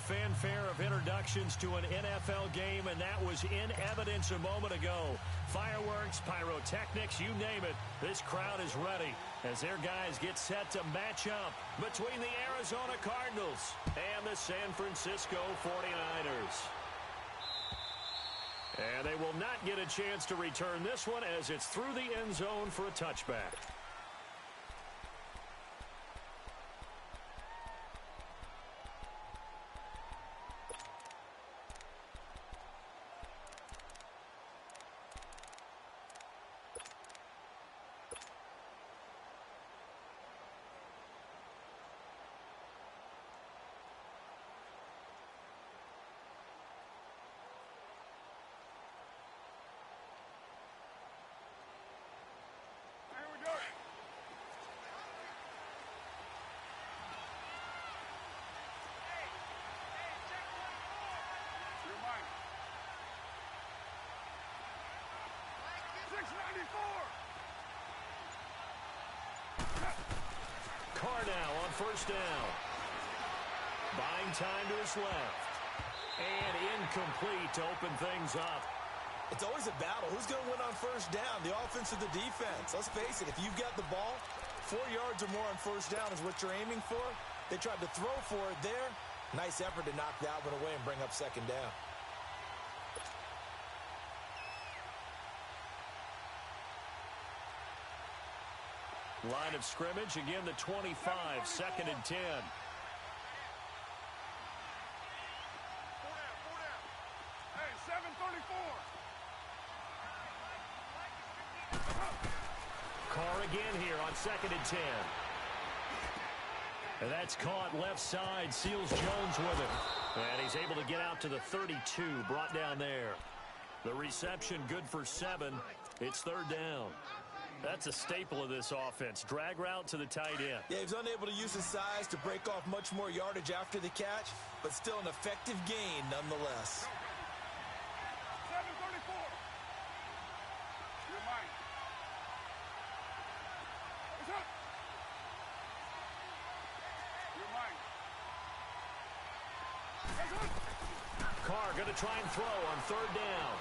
fanfare of introductions to an NFL game, and that was in evidence a moment ago. Fireworks, pyrotechnics, you name it. This crowd is ready as their guys get set to match up between the Arizona Cardinals and the San Francisco 49ers. And they will not get a chance to return this one as it's through the end zone for a touchback. Carr now on first down. Buying time to his left. And incomplete to open things up. It's always a battle. Who's going to win on first down, the offense or the defense? Let's face it, if you've got the ball, 4 yards or more on first down is what you're aiming for. They tried to throw for it there. Nice effort to knock that one away and bring up second down. Line of scrimmage, again the 25, second and 10. Hey, 7:34. Carr again here on second and 10. And that's caught left side, Seals Jones with it. And he's able to get out to the 32, brought down there. The reception good for 7. It's third down. That's a staple of this offense. Drag route to the tight end. Yeah, he was unable to use his size to break off much more yardage after the catch, but still an effective gain nonetheless. 7:34. You're mine. What's up? You're mine. What's up? Carr going to try and throw on third down.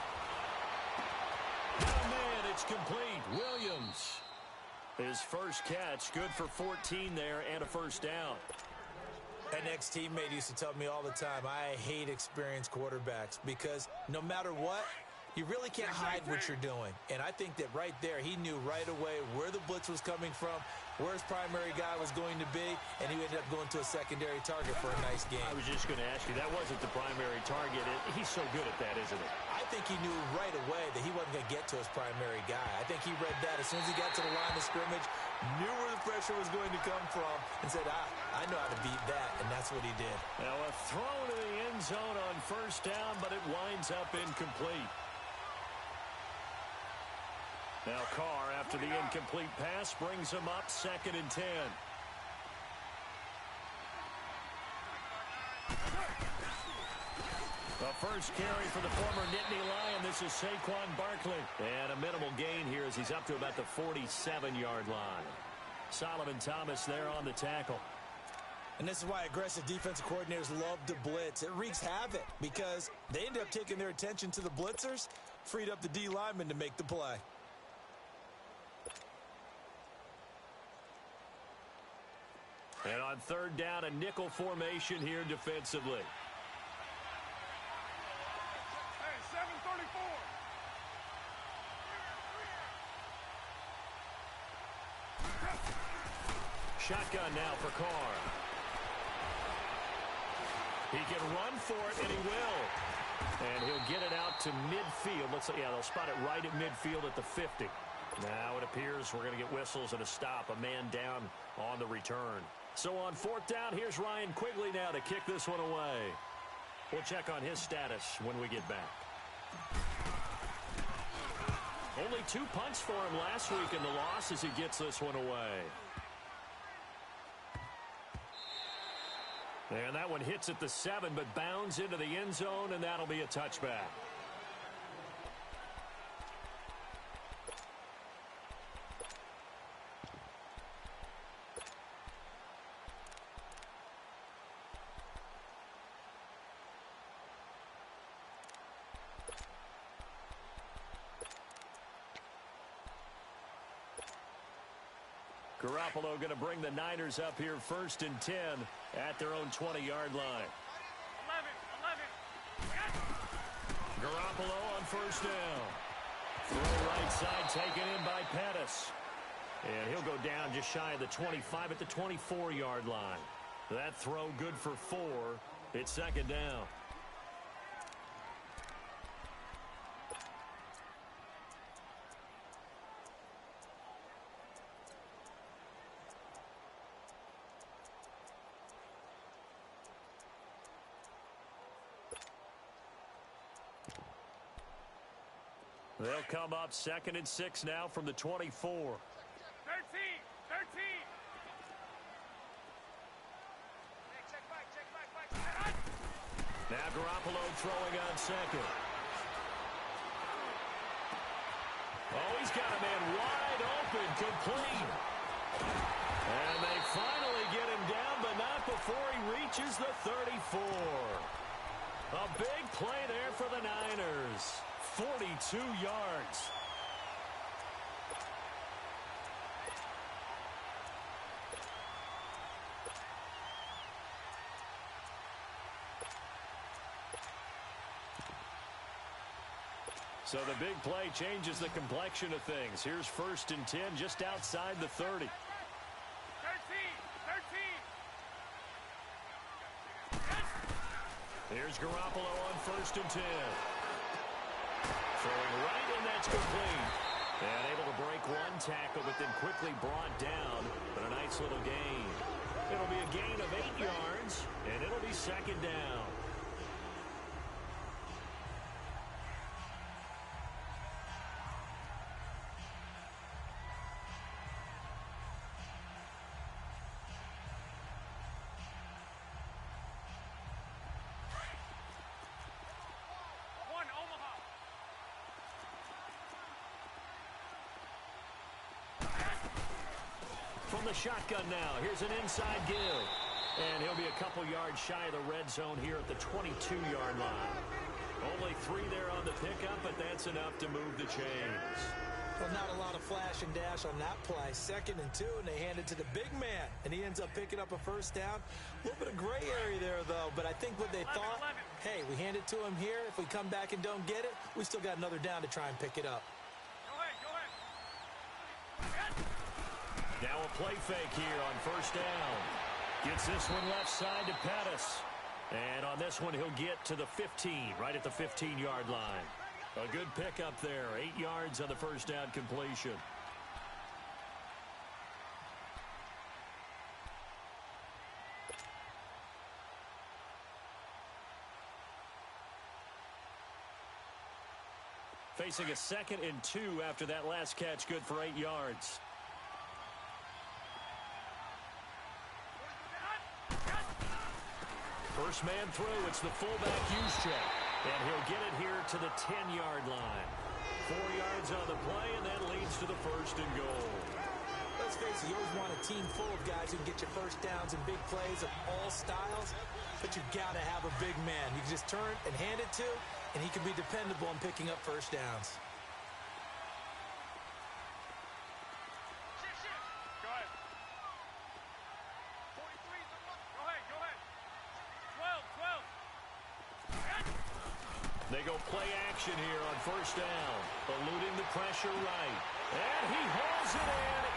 Oh, man, it's complete. Williams. His first catch, good for 14 there and a first down. An ex-teammate used to tell me all the time, I hate experienced quarterbacks because no matter what, you really can't hide what you're doing. And I think that right there, he knew right away where the blitz was coming from, where his primary guy was going to be, and he ended up going to a secondary target for a nice game. I was just going to ask you, that wasn't the primary target. He's so good at that, isn't he? I think he knew right away that he wasn't going to get to his primary guy. I think he read that as soon as he got to the line of scrimmage, knew where the pressure was going to come from, and said, I know how to beat that, and that's what he did. Now a throw to the end zone on first down, but it winds up incomplete. Now Carr, after the incomplete pass, brings him up second and 10. The first carry for the former Nittany Lion. This is Saquon Barkley. And a minimal gain here as he's up to about the 47-yard line. Solomon Thomas there on the tackle. And this is why aggressive defensive coordinators love to blitz. It wreaks havoc because they end up taking their attention to the blitzers, freed up the D lineman to make the play. And on third down, a nickel formation here defensively. Hey, 7:34. Shotgun now for Carr. He can run for it, and he will. And he'll get it out to midfield. They'll spot it right at midfield at the 50. Now it appears we're going to get whistles and a stop. A man down on the return. So on fourth down, here's Ryan Quigley now to kick this one away. We'll check on his status when we get back. Only 2 punts for him last week in the loss as he gets this one away. And that one hits at the 7, but bounds into the end zone, and that'll be a touchback. Garoppolo going to bring the Niners up here 1st and 10 at their own 20-yard line. 11. Garoppolo on 1st down. Throw right side taken in by Pettis. And he'll go down just shy of the 25 at the 24-yard line. That throw good for 4. It's 2nd down. They'll come up 2nd and 6 now from the 24. 13. Now Garoppolo throwing on 2nd. Oh, he's got a man wide open, complete. And they finally get him down, but not before he reaches the 34. A big play there for the Niners. 42 yards. So the big play changes the complexion of things. Here's 1st and 10 just outside the 30. 13. Here's Garoppolo on 1st and 10. Throwing right, and that's complete. And able to break one tackle, but then quickly brought down. But a nice little gain. It'll be a gain of 8 yards, and it'll be 2nd down. From the shotgun now, here's an inside give. And he'll be a couple yards shy of the red zone here at the 22-yard line. Only 3 there on the pickup, but that's enough to move the chains. Well, not a lot of flash and dash on that play. 2nd and 2, and they hand it to the big man. And he ends up picking up a 1st down. A little bit of gray area there, though. But I think what they thought, hey, we hand it to him here. If we come back and don't get it, we still got another down to try and pick it up. Now a play fake here on 1st down. Gets this one left side to Pettis. And on this one, he'll get to the 15, right at the 15-yard line. A good pickup there, 8 yards on the 1st down completion. Facing a 2nd and 2 after that last catch, good for 8 yards. First man through, it's the fullback use check. And he'll get it here to the 10-yard line. 4 yards on the play, and that leads to the 1st and goal. Let's face it, you always want a team full of guys who can get you 1st downs and big plays of all styles, but you got to have a big man. You can just turn and hand it to, and he can be dependable in picking up 1st downs. Go ahead. 43. Go ahead. 12. They go play action here on 1st down. Eluding the pressure right. And he hauls it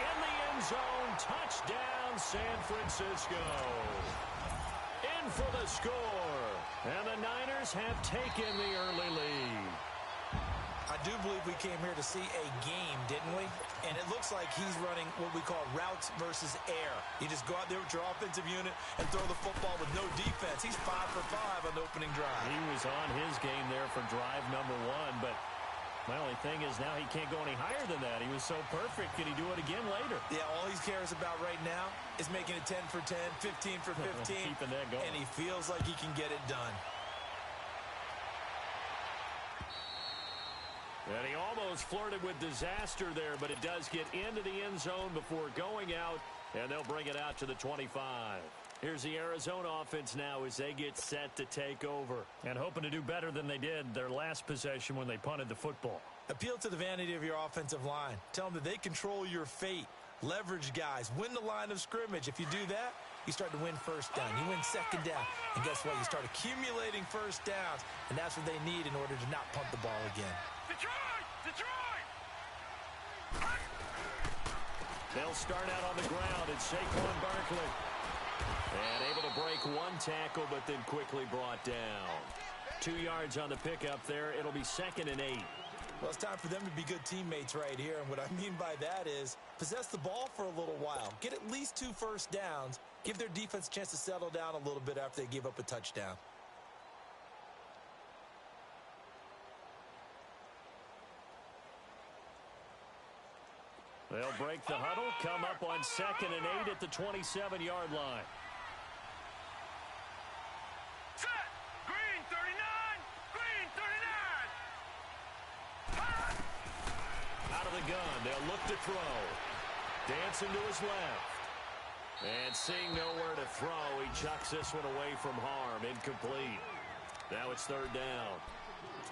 in the end zone. Touchdown, San Francisco. In for the score. And the Niners have taken the early lead. I do believe we came here to see a game, didn't we? And it looks like he's running what we call routes versus air. You just go out there with your offensive unit and throw the football with no defense. He's 5 for 5 on the opening drive. He was on his game there for drive number 1, but my only thing is now he can't go any higher than that. He was so perfect. Can he do it again later? Yeah, all he cares about right now is making it 10 for 10, 15 for 15. Keeping that going. And he feels like he can get it done. And he almost flirted with disaster there, but it does get into the end zone before going out, and they'll bring it out to the 25. Here's the Arizona offense now as they get set to take over and hoping to do better than they did their last possession when they punted the football. Appeal to the vanity of your offensive line. Tell them that they control your fate. Leverage guys. Win the line of scrimmage. If you do that, you start to win first down. You win second down. And guess what? You start accumulating first downs. And that's what they need in order to not punt the ball again. Detroit! Detroit! They'll start out on the ground. It's Saquon Barkley. And able to break one tackle, but then quickly brought down. 2 yards on the pickup there. It'll be 2nd and 8. Well, it's time for them to be good teammates right here. And what I mean by that is possess the ball for a little while. Get at least 2 first downs. Give their defense a chance to settle down a little bit after they give up a touchdown. They'll break the huddle, come up on 2nd and 8 at the 27-yard line. Set! Green 39! Green 39! Out of the gun, they'll look to throw. Dancing to his left. And seeing nowhere to throw, he chucks this one away from harm. Incomplete. Now it's 3rd down.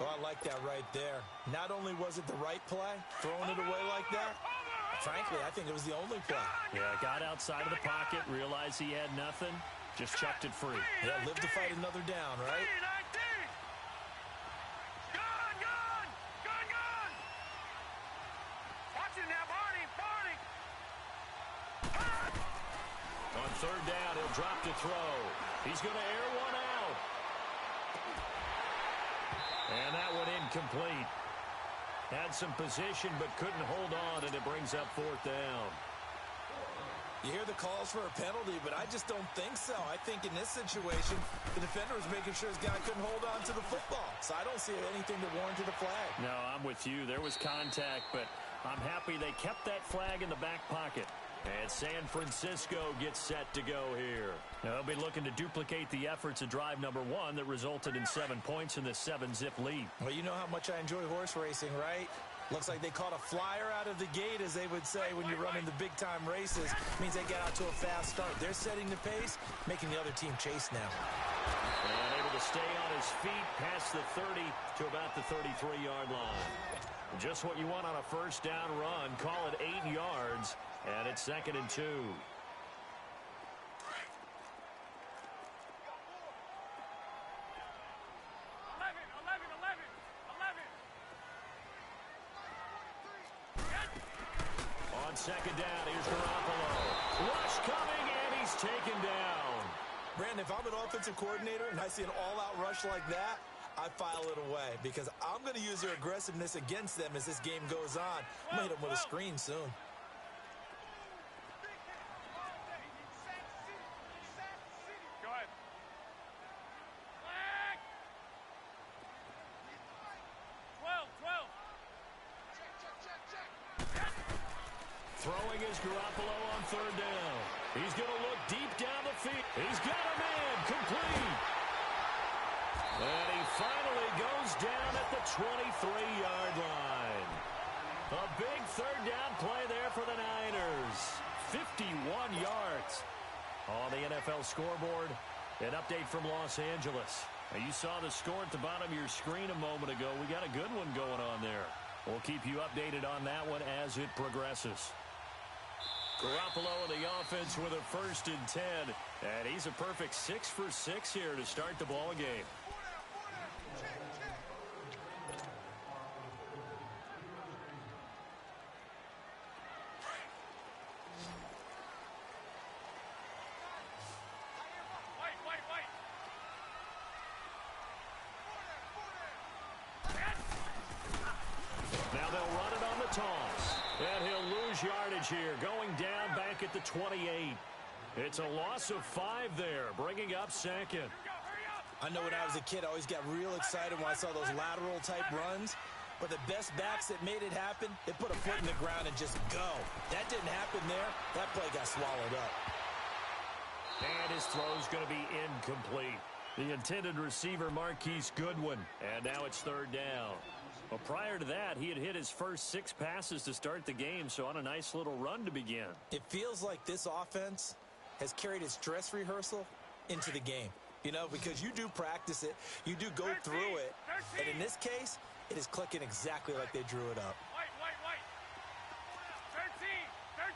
Oh, I like that right there. Not only was it the right play, throwing it away like that, frankly, I think it was the only play. Yeah, got outside of the pocket, realized he had nothing, just chucked it free. Yeah, live to fight another down, right? Gun, gun! Gun, gun! Watch it now, Barney! Barney! On 3rd down, he'll drop to throw. He's going to air one out. And that one incomplete. Had some position, but couldn't hold on, and it brings up 4th down. You hear the calls for a penalty, but I just don't think so. I think in this situation, the defender was making sure his guy couldn't hold on to the football. So I don't see anything that warranted a flag. No, I'm with you. There was contact, but I'm happy they kept that flag in the back pocket. And San Francisco gets set to go here. They'll be looking to duplicate the efforts of drive number 1 that resulted in 7 points in the 7-zip lead. Well, you know how much I enjoy horse racing, right? Looks like they caught a flyer out of the gate, as they would say when you're running the big-time races. Means they get out to a fast start. They're setting the pace, making the other team chase now. And able to stay on his feet past the 30 to about the 33-yard line. Just what you want on a first down run. Call it 8 yards. And it's 2nd and 2. 11, 11. On 2nd down, here's Garoppolo. Rush coming, and he's taken down. Brandon, if I'm an offensive coordinator and I see an all-out rush like that, I file it away because I'm going to use their aggressiveness against them as this game goes on. I'm going to hit them with a screen soon. Go ahead. Flag! 12, 12. Throwing is Garoppolo on 3rd down. He's going to look deep down the field. He's got a man. Complete. And he finally goes down at the 23-yard line. A big 3rd down play there for the Niners. 51 yards. On the NFL scoreboard, an update from Los Angeles. Now, you saw the score at the bottom of your screen a moment ago. We got a good one going on there. We'll keep you updated on that one as it progresses. Garoppolo in the offense with a 1st and 10. And he's a perfect 6 for 6 here to start the ball game. Now they'll run it on the toss. And he'll lose yardage here, going down back at the 28. It's a loss of 5 there, bringing up 2nd. I know when I was a kid, I always got real excited when I saw those lateral-type runs. But the best backs that made it happen, they put a foot in the ground and just go. That didn't happen there. That play got swallowed up. And his throw's going to be incomplete. The intended receiver, Marquise Goodwin. And now it's 3rd down. Well, prior to that, he had hit his first 6 passes to start the game, so on a nice little run to begin. It feels like this offense has carried its dress rehearsal into the game. You know, because you do practice it, you do go through it, and in this case, it is clicking exactly like they drew it up. White, white, white. 13, 13.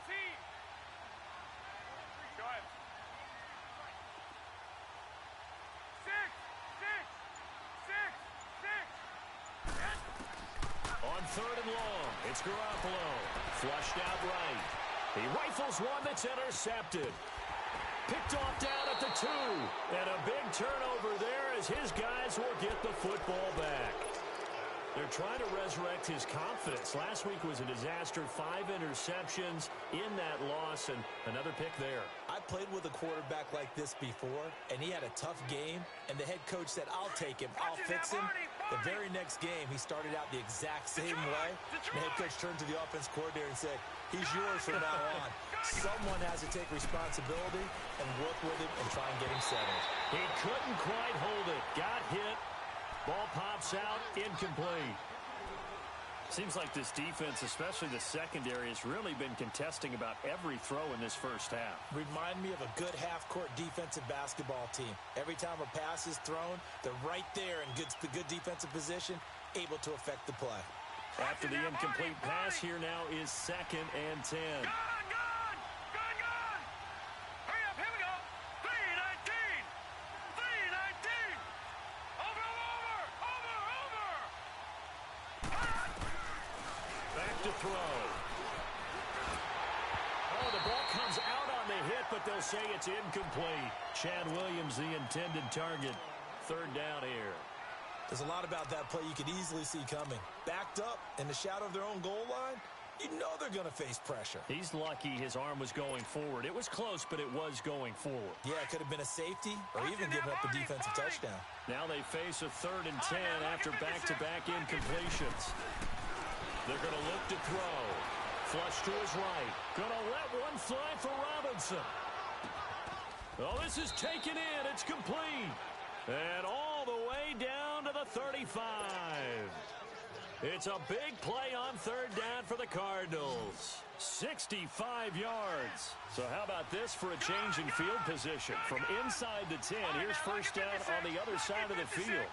On third and long, it's Garoppolo. Flushed out right. He rifles one that's intercepted. Picked off down at the 2. And a big turnover there as his guys will get the football back. They're trying to resurrect his confidence. Last week was a disaster. 5 interceptions in that loss, and another pick there. I played with a quarterback like this before, and he had a tough game, and the head coach said, I'll take him, I'll fix him. The very next game, he started out the exact same way. The head coach turned to the offense coordinator and said, he's yours from now on. Someone has to take responsibility and work with him and try and get him settled. He couldn't quite hold it. Got hit. Ball pops out, incomplete. Seems like this defense, especially the secondary, has really been contesting about every throw in this first half. Remind me of a good half-court defensive basketball team. Every time a pass is thrown, they're right there in good defensive position, able to affect the play. After the incomplete pass, here now is 2nd and 10. Hurry up, here we go. 3-19. 3-19. Over. Back to throw. Oh, the ball comes out on the hit, but they'll say it's incomplete. Chad Williams, the intended target. 3rd down here. There's a lot about that play you could easily see coming. Backed up in the shadow of their own goal line, you know they're going to face pressure. He's lucky his arm was going forward. It was close, but it was going forward. Yeah, it could have been a safety or even giving up a defensive touchdown. Now they face a 3rd and 10 after back-to-back incompletions. They're going to look to throw. Flush to his right. Going to let one fly for Robinson. Oh, this is taken in. It's complete. And all the way down to the 35. It's a big play on 3rd down for the Cardinals. 65 yards. So how about this for a change in field position? From inside the 10, here's 1st down on the other side of the field.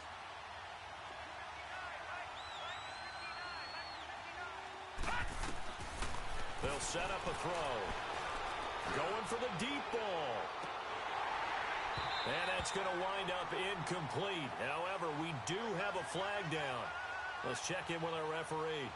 They'll set up a throw. Going for the deep ball. And that's going to wind up incomplete. However, we do have a flag down. Let's check in with our referee.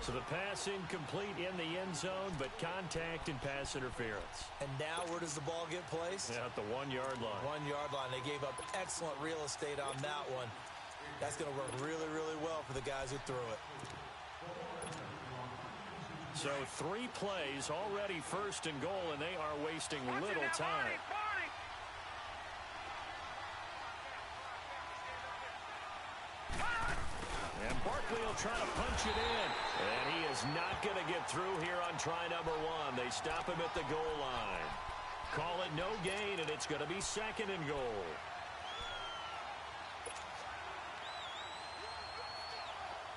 So the pass incomplete in the end zone, but contact and pass interference. And now where does the ball get placed? Yeah, at the 1-yard line. 1-yard line. They gave up excellent real estate on that one. That's going to work really, really well for the guys who threw it. So 3 plays, already 1st and goal, and they are wasting little time. And Barkley will try to punch it in. And he is not going to get through here on try number 1. They stop him at the goal line. Call it no gain, and it's going to be 2nd and goal.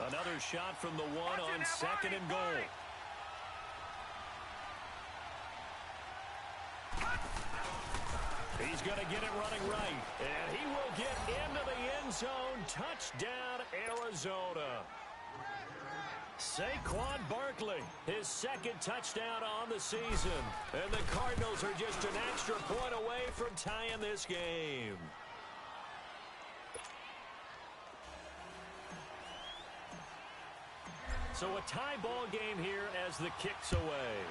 Another shot from the 1 on 2nd and goal. He's going to get it running right. And he will get into the end zone. Touchdown, Arizona. Saquon Barkley, his 2nd touchdown on the season. And the Cardinals are just an extra point away from tying this game. So a tie ball game here as the kick's away.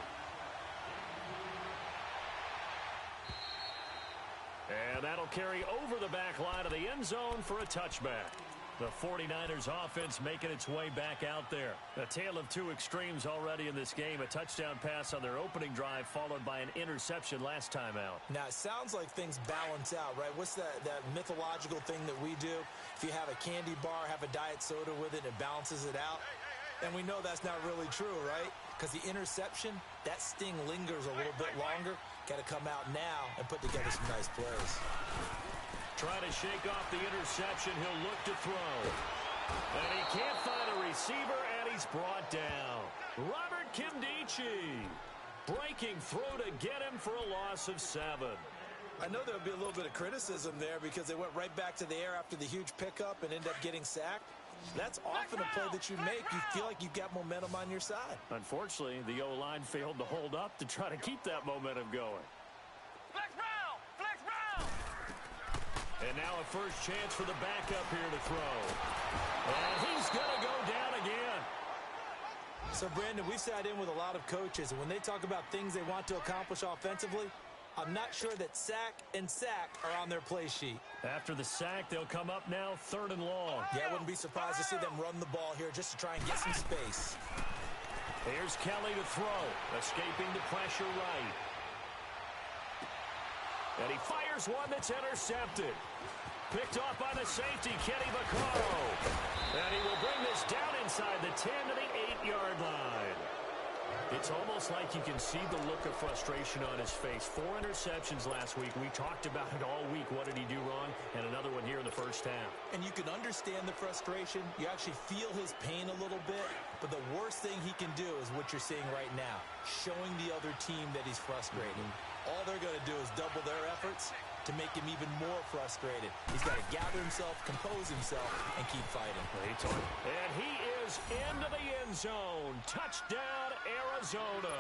And that'll carry over the back line of the end zone for a touchback. The 49ers offense making its way back out there. A tale of 2 extremes already in this game. A touchdown pass on their opening drive followed by an interception last time out. Now, it sounds like things balance out, right? What's that mythological thing that we do? If you have a candy bar, have a diet soda with it, it balances it out. And we know that's not really true, right? Because the interception, that sting lingers a little bit longer. Got to come out now and put together some nice plays. Trying to shake off the interception. He'll look to throw. And he can't find a receiver, and he's brought down. Robert Kimdichie breaking through to get him for a loss of 7. I know there'll be a little bit of criticism there because they went right back to the air after the huge pickup and ended up getting sacked. That's often a play that you make. You feel like you've got momentum on your side. Unfortunately, the O-line failed to hold up to try to keep that momentum going. Flex round! Flex round! And now a first chance for the backup here to throw. And he's going to go down again. So, Brandon, we've sat in with a lot of coaches, and when they talk about things they want to accomplish offensively, I'm not sure that sack and sack are on their play sheet. After the sack, they'll come up now 3rd and long. Yeah, I wouldn't be surprised to see them run the ball here just to try and get some space. Here's Kelly to throw, escaping the pressure right. And he fires one that's intercepted. Picked off by the safety, Kenny Vaccaro. And he will bring this down inside the 10 to the 8-yard line. It's almost like you can see the look of frustration on his face. 4 interceptions last week. We talked about it all week. What did he do wrong? And another one here in the first half. And you can understand the frustration. You actually feel his pain a little bit. But the worst thing he can do is what you're seeing right now, showing the other team that he's frustrated. All they're going to do is double their efforts to make him even more frustrated. He's got to gather himself, compose himself, and keep fighting. And he is into the end zone. Touchdown, Arizona.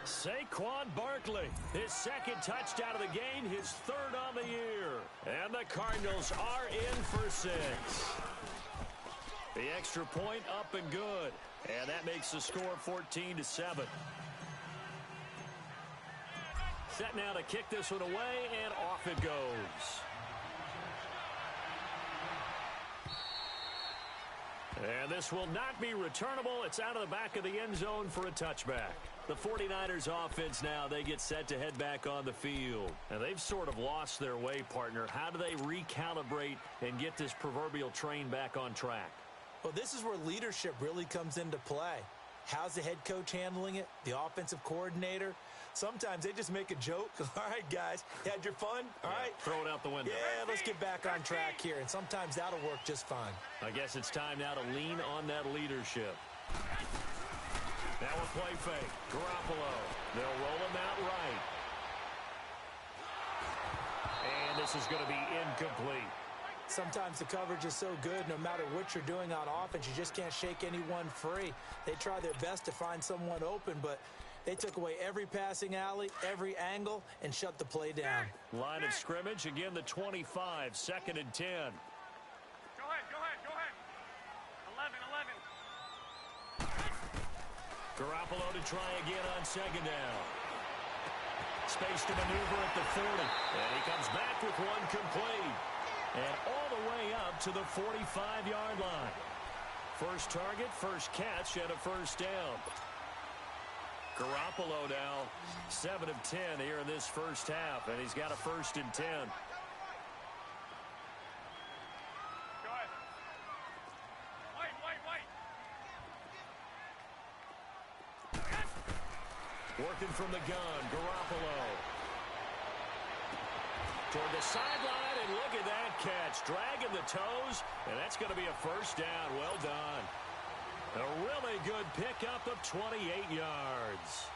Saquon Barkley, his 2nd touchdown of the game, his 3rd on the year. And the Cardinals are in for 6. The extra point up and good. And that makes the score 14-7. Set now to kick this one away, and off it goes. And this will not be returnable. It's out of the back of the end zone for a touchback. The 49ers offense now, they get set to head back on the field. And they've sort of lost their way, partner. How do they recalibrate and get this proverbial train back on track? Well, this is where leadership really comes into play. How's the head coach handling it? The offensive coordinator? Sometimes they just make a joke. All right, guys, you had your fun? All right. Throw it out the window. Yeah, let's get back on track here. And sometimes that'll work just fine. I guess it's time now to lean on that leadership. Now a play fake. Garoppolo. They'll roll him out right. And this is going to be incomplete. Sometimes the coverage is so good, no matter what you're doing on offense, you just can't shake anyone free. They try their best to find someone open, but they took away every passing alley, every angle, and shut the play down. Line of scrimmage, again the 25, 2nd and 10. Go ahead. 11. Garoppolo to try again on 2nd down. Space to maneuver at the 40. And he comes back with one complete. And all the way up to the 45-yard line. First target, first catch, and a first down. Garoppolo now 7 of 10 here in this first half, and he's got a 1st and 10. Go ahead. Wait. Working from the gun, Garoppolo. Toward the sideline, and look at that catch. Dragging the toes, and that's going to be a first down. Well done. A really good pickup of 28 yards.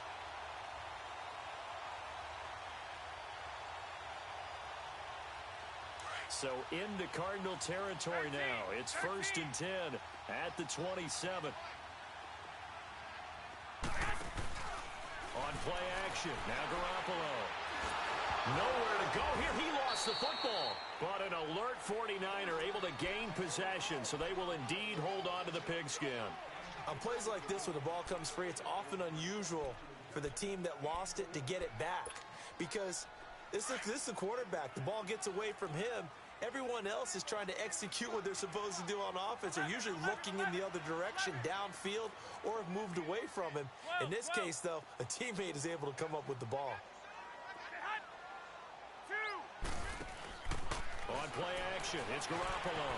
So into Cardinal territory now. It's 1st and 10 at the 27. On play action, now Garoppolo. Nowhere to go here. He lost the football. But an alert 49er able to gain possession, so they will indeed hold on to the pigskin. On plays like this, when the ball comes free, it's often unusual for the team that lost it to get it back. Because this is the quarterback. The ball gets away from him. Everyone else is trying to execute what they're supposed to do on offense. They're usually looking in the other direction, downfield, or have moved away from him. In this case, though, a teammate is able to come up with the ball. On play action, it's Garoppolo.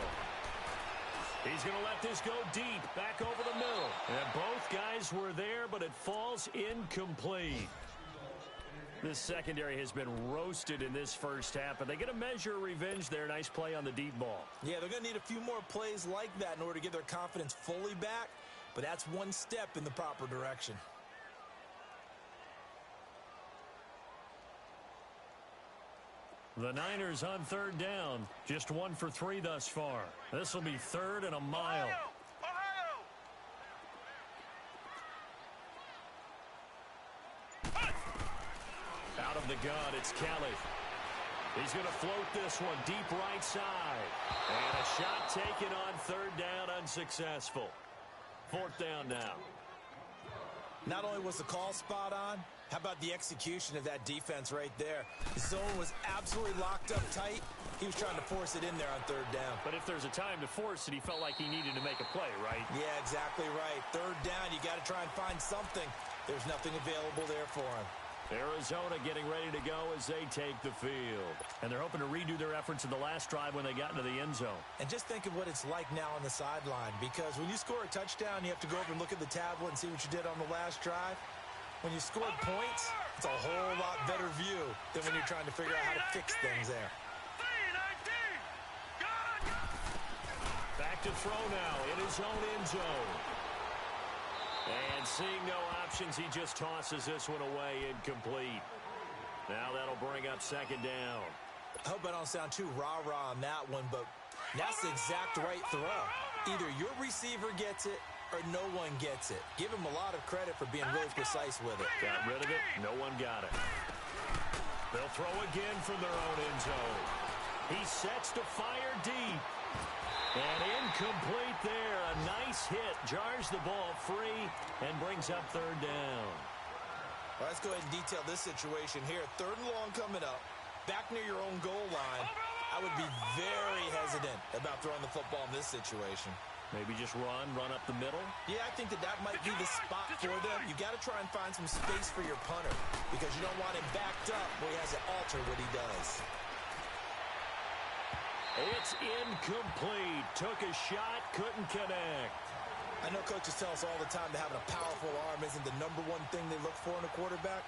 He's going to let this go deep, back over the middle. And both guys were there, but it falls incomplete. This secondary has been roasted in this first half, but they get a measure of revenge there. Nice play on the deep ball. Yeah, they're going to need a few more plays like that in order to get their confidence fully back, but that's one step in the proper direction. The Niners on 3rd down. Just 1 for 3 thus far. This will be 3rd and a mile. Out of the gun, it's Kelly. He's going to float this one deep right side. And a shot taken on third down, unsuccessful. Fourth down now. Not only was the call spot on, how about the execution of that defense right there? The zone was absolutely locked up tight. He was trying to force it in there on third down. But if there's a time to force it, he felt like he needed to make a play, right? Yeah, exactly right. Third down, you got to try and find something. There's nothing available there for him. Arizona getting ready to go as they take the field. And they're hoping to redo their efforts in the last drive when they got into the end zone. And just think of what it's like now on the sideline, because when you score a touchdown, you have to go over and look at the tablet and see what you did on the last drive. When you scored points, it's a whole lot better view than when you're trying to figure out how to fix things there. Back to throw now in his own end zone. And seeing no options, he just tosses this one away, incomplete. Now that'll bring up second down. I hope I don't sound too rah-rah on that one, but that's the exact right throw. Either your receiver gets it or no one gets it. Give him a lot of credit for being really precise with it. Got rid of it. No one got it. They'll throw again from their own end zone. He sets to fire deep. And incomplete there. A nice hit. Jars the ball free and brings up third down. Well, let's go ahead and detail this situation here. Third and long coming up. Back near your own goal line. I would be very hesitant about throwing the football in this situation. Maybe just run up the middle? Yeah, I think that might be the spot for them. You got to try and find some space for your punter because you don't want him backed up where he has to alter what he does. It's incomplete. Took a shot, couldn't connect. I know coaches tell us all the time that having a powerful arm isn't the number one thing they look for in a quarterback.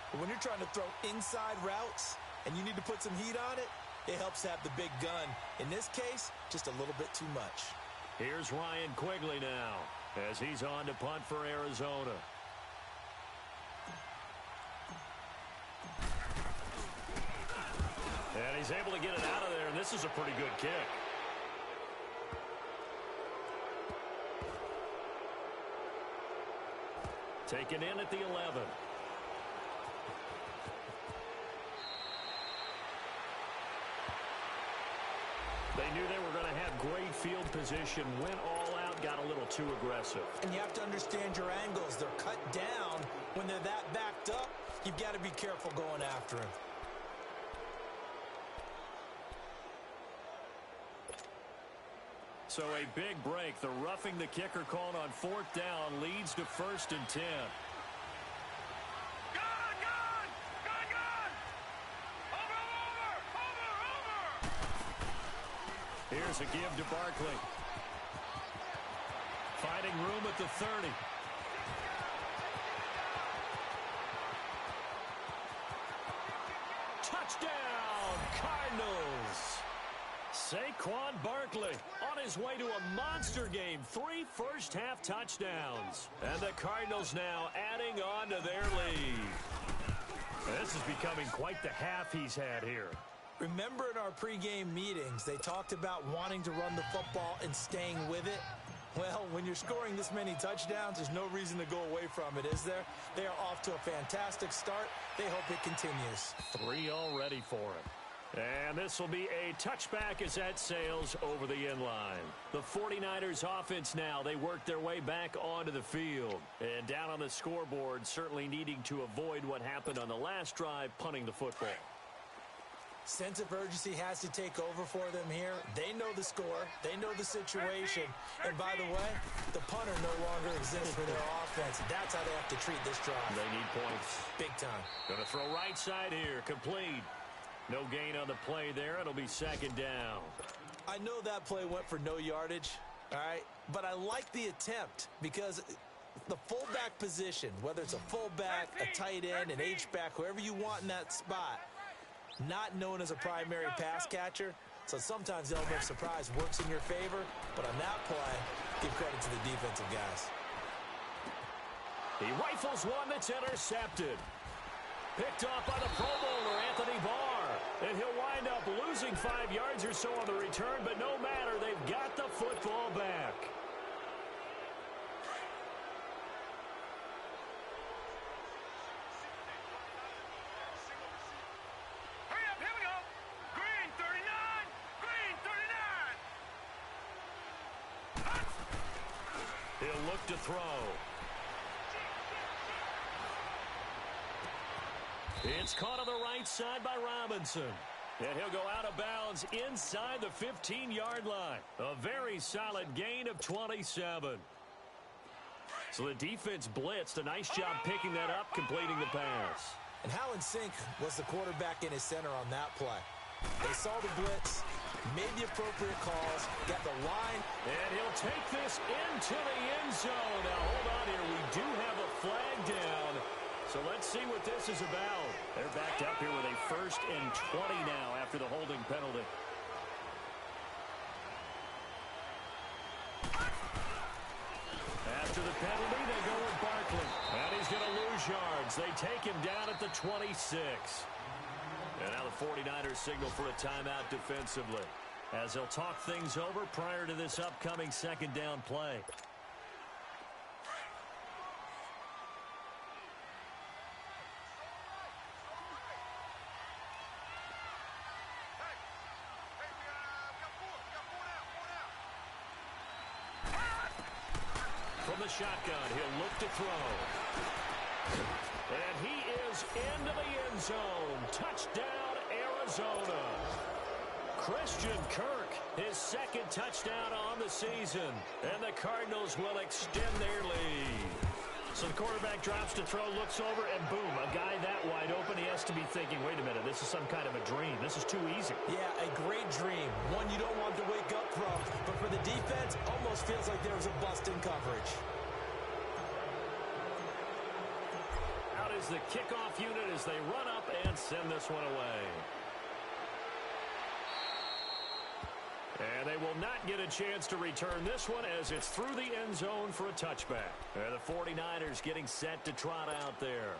But when you're trying to throw inside routes and you need to put some heat on it, it helps to have the big gun. In this case, just a little bit too much. Here's Ryan Quigley now as he's on to punt for Arizona. And he's able to get it out of there, and this is a pretty good kick. Taken in at the 11. They knew they were going to have great field position, went all out, got a little too aggressive. And you have to understand your angles. They're cut down. When they're that backed up, you've got to be careful going after him. So a big break. The roughing the kicker called on fourth down leads to 1st and 10. Here's a give to Barkley. Finding room at the 30. Touchdown, Cardinals. Saquon Barkley on his way to a monster game. 3 first-half touchdowns. And the Cardinals now adding on to their lead. This is becoming quite the half he's had here. Remember in our pregame meetings, they talked about wanting to run the football and staying with it? Well, when you're scoring this many touchdowns, there's no reason to go away from it, is there? They are off to a fantastic start. They hope it continues. 3 already for him. And this will be a touchback as that sails over the end line. The 49ers offense now, they work their way back onto the field. And down on the scoreboard, certainly needing to avoid what happened on the last drive, punting the football. Sense of urgency has to take over for them here. They know the score. They know the situation. And by the way, the punter no longer exists for their offense. That's how they have to treat this drive. They need points. Big time. Going to throw right side here. Complete. No gain on the play there. It'll be second down. I know that play went for no yardage, all right? But I like the attempt because the fullback position, whether it's a fullback, a tight end, an H-back, whoever you want in that spot, not known as a primary pass catcher, so sometimes the element of surprise works in your favor, but on that play, give credit to the defensive guys. He rifles one that's intercepted. Picked off by the Pro Bowler, Anthony Barr. And he'll wind up losing 5 yards or so on the return, but no matter, they've got the football back. He'll look to throw. It's caught on the right side by Robinson. And he'll go out of bounds inside the 15-yard line. A very solid gain of 27. So the defense blitzed. A nice job picking that up, completing the pass. And how in sync was the quarterback in his center on that play? They saw the blitz, made the appropriate calls, got the line. And he'll take this into the end zone. Now, hold on here. We do have a flag down. So let's see what this is about. They're backed up here with a 1st and 20 now after the holding penalty. After the penalty, they go with Barkley. And he's going to lose yards. They take him down at the 26. And now the 49ers signal for a timeout defensively, as they'll talk things over prior to this upcoming 2nd down play. From the shotgun, he'll look to throw. And he is into the end zone. Touchdown, Arizona. Christian Kirk, his 2nd touchdown on the season. And the Cardinals will extend their lead. So the quarterback drops to throw, looks over, and boom, a guy that wide open. He has to be thinking, wait a minute, this is some kind of a dream. This is too easy. Yeah, a great dream. One you don't want to wake up from. But for the defense, almost feels like there was a bust in coverage. Out is the kickoff unit as they run up and send this one away. And they will not get a chance to return this one as it's through the end zone for a touchback. And the 49ers getting set to trot out there.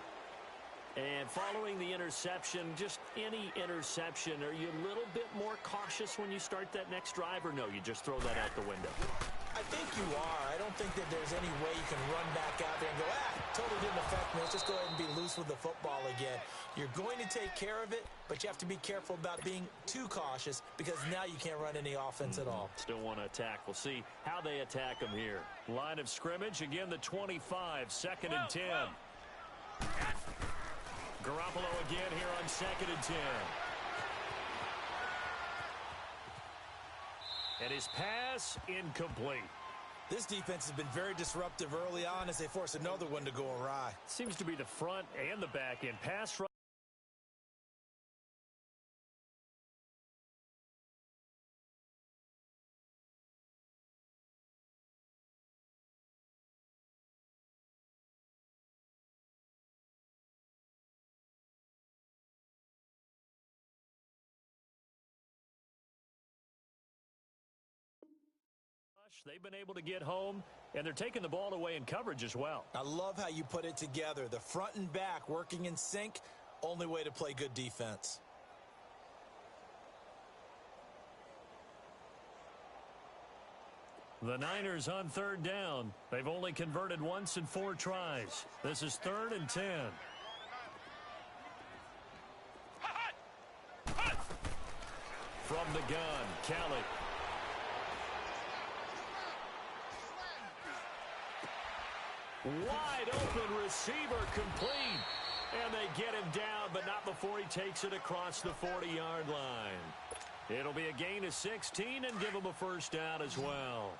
And following the interception, just any interception, are you a little bit more cautious when you start that next drive, or no, you just throw that out the window? I think you are. I don't think that there's any way you can run back out there and go, totally didn't affect me. Let's just go ahead and be loose with the football again. You're going to take care of it, but you have to be careful about being too cautious because now you can't run any offense at all. Still want to attack. We'll see how they attack them here. Line of scrimmage, again, the 25, 2nd and 10. Garoppolo again here on 2nd and 10. And his pass incomplete. This defense has been very disruptive early on as they force another one to go awry. Seems to be the front and the back end. Pass rush. They've been able to get home, and they're taking the ball away in coverage as well. I love how you put it together. The front and back working in sync, only way to play good defense. The Niners on 3rd down. They've only converted once in 4 tries. This is 3rd and 10. From the gun, Kelly. Wide open receiver complete. And they get him down, but not before he takes it across the 40-yard line. It'll be a gain of 16 and give him a 1st down as well.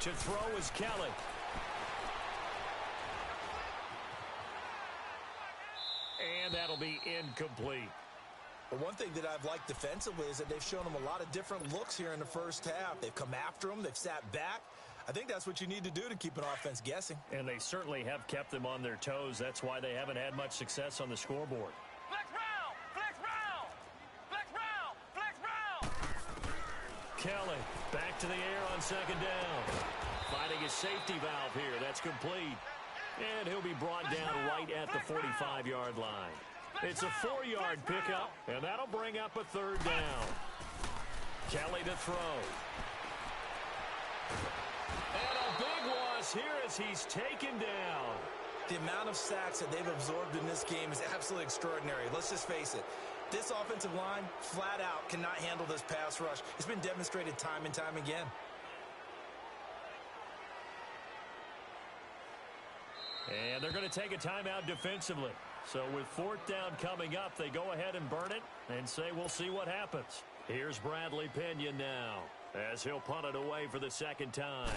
To throw is Kelly. And that'll be incomplete. But one thing that I've liked defensively is that they've shown them a lot of different looks here in the first half. They've come after them. They've sat back. I think that's what you need to do to keep an offense guessing. And they certainly have kept them on their toes. That's why they haven't had much success on the scoreboard. Flex round! Flex round! Flex round! Flex round! Kelly back to the air on 2nd down. Finding his safety valve here. That's complete. And he'll be brought down right at the 45-yard line. It's a 4-yard pickup, and that'll bring up a 3rd down. Kelly to throw. And a big loss here as he's taken down. The amount of sacks that they've absorbed in this game is absolutely extraordinary. Let's just face it. This offensive line, flat out, cannot handle this pass rush. It's been demonstrated time and time again. And they're going to take a timeout defensively. So with fourth down coming up, they go ahead and burn it and say we'll see what happens. Here's Bradley Pinion now as he'll punt it away for the second time.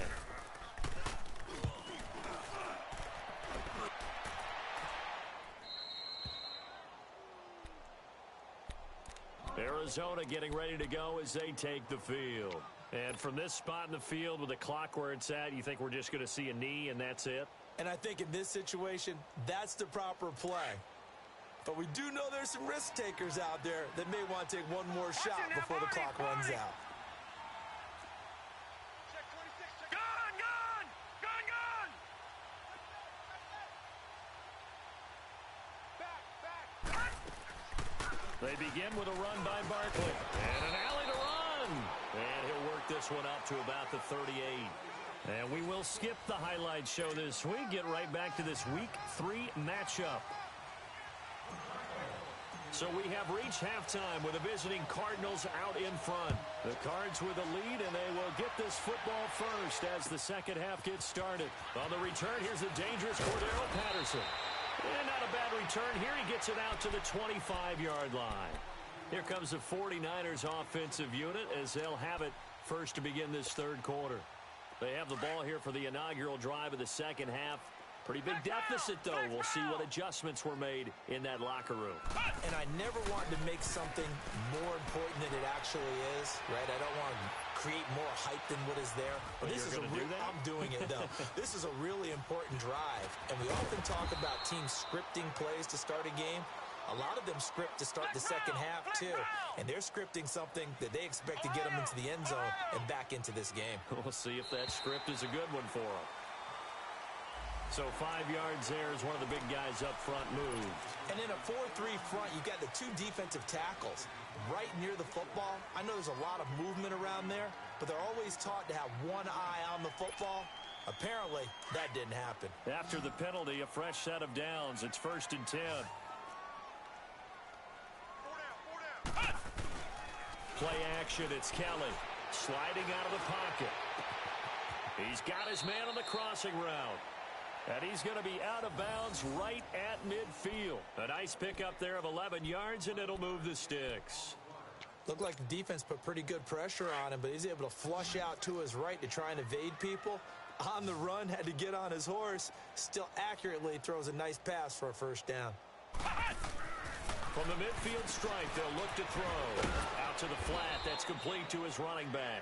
Arizona getting ready to go as they take the field. And from this spot in the field with the clock where it's at, you think we're just going to see a knee and that's it? And I think in this situation, that's the proper play. But we do know there's some risk takers out there that may want to take one more shot before the clock runs out. Gun, gun! Gun, gun! They begin with a run by Barkley. And an alley to run. And he'll work this one up to about the 38. And we will skip the highlight show this week. Get right back to this Week 3 matchup. So we have reached halftime with the visiting Cardinals out in front. The Cards with a lead, and they will get this football first as the second half gets started. On the return, here's the dangerous Cordero Patterson. And not a bad return here. He gets it out to the 25-yard line. Here comes the 49ers offensive unit as they'll have it first to begin this third quarter. They have the ball here for the inaugural drive of the second half. Pretty big deficit, though. We'll see what adjustments were made in that locker room. And I never want to make something more important than it actually is, right? I don't want to create more hype than what is there. But this is I'm doing it, though. This is a really important drive. And we often talk about teams scripting plays to start a game. A lot of them script to start the second half, too. And they're scripting something that they expect to get them into the end zone and back into this game. We'll see if that script is a good one for them. So 5 yards there as one of the big guys up front moved. And in a 4-3 front, you've got the two defensive tackles right near the football. I know there's a lot of movement around there, but they're always taught to have one eye on the football. Apparently, that didn't happen. After the penalty, a fresh set of downs. It's 1st and 10. Play action, it's Kelly. Sliding out of the pocket. He's got his man on the crossing route. And he's going to be out of bounds right at midfield. A nice pickup there of 11 yards, and it'll move the sticks. Looked like the defense put pretty good pressure on him, but he's able to flush out to his right to try and evade people. On the run, had to get on his horse. Still accurately throws a nice pass for a first down. From the midfield stripe, they'll look to throw. Out to the flat. That's complete to his running back.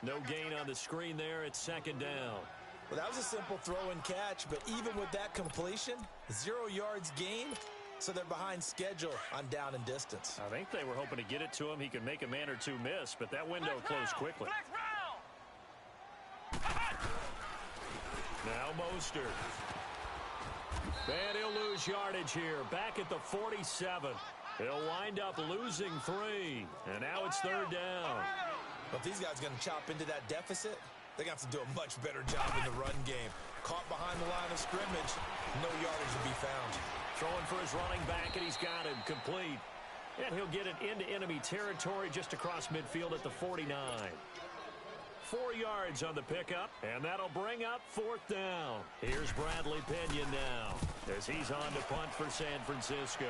No gain on the screen there. It's 2nd down. Well, that was a simple throw and catch, but even with that completion, 0 yards gain, so they're behind schedule on down and distance. I think they were hoping to get it to him. He could make a man or two miss, but that window closed quickly. Now Mostert. And he'll lose yardage here. Back at the 47. He'll wind up losing 3. And now it's 3rd down. But if these guys are going to chop into that deficit, they're going to have to do a much better job in the run game. Caught behind the line of scrimmage, no yardage to be found. Throwing for his running back, and he's got him complete. And he'll get it into enemy territory just across midfield at the 49. 4 yards on the pickup, and that'll bring up 4th down. Here's Bradley Pinion now as he's on to punt for San Francisco.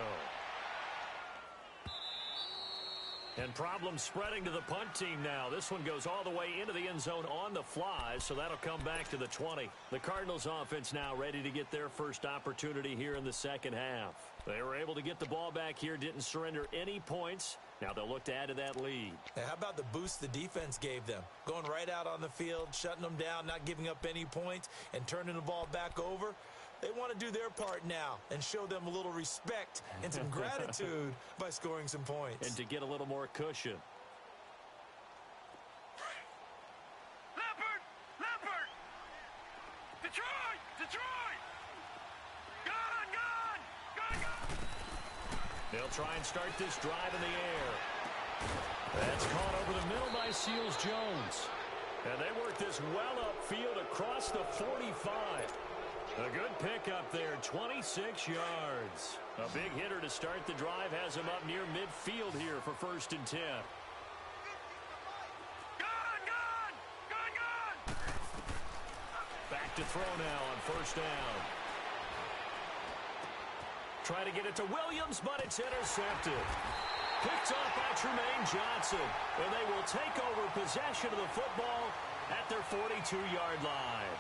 And problems spreading to the punt team now. This one goes all the way into the end zone on the fly, so that'll come back to the 20. The Cardinals offense now ready to get their first opportunity here in the second half. They were able to get the ball back here, didn't surrender any points. Now they'll look to add to that lead. Now, how about the boost the defense gave them? Going right out on the field, shutting them down, not giving up any points, and turning the ball back over. They want to do their part now and show them a little respect and some gratitude by scoring some points. And to get a little more cushion. Leopard! Detroit! Detroit! Gun! They'll try and start this drive in the air. That's caught over the middle by Seals-Jones. And they work this well upfield across the 45. A good pickup there, 26 yards. A big hitter to start the drive has him up near midfield here for 1st and 10. Back to throw now on 1st down. Try to get it to Williams, but it's intercepted. Picked off by Tremaine Johnson. And they will take over possession of the football at their 42-yard line.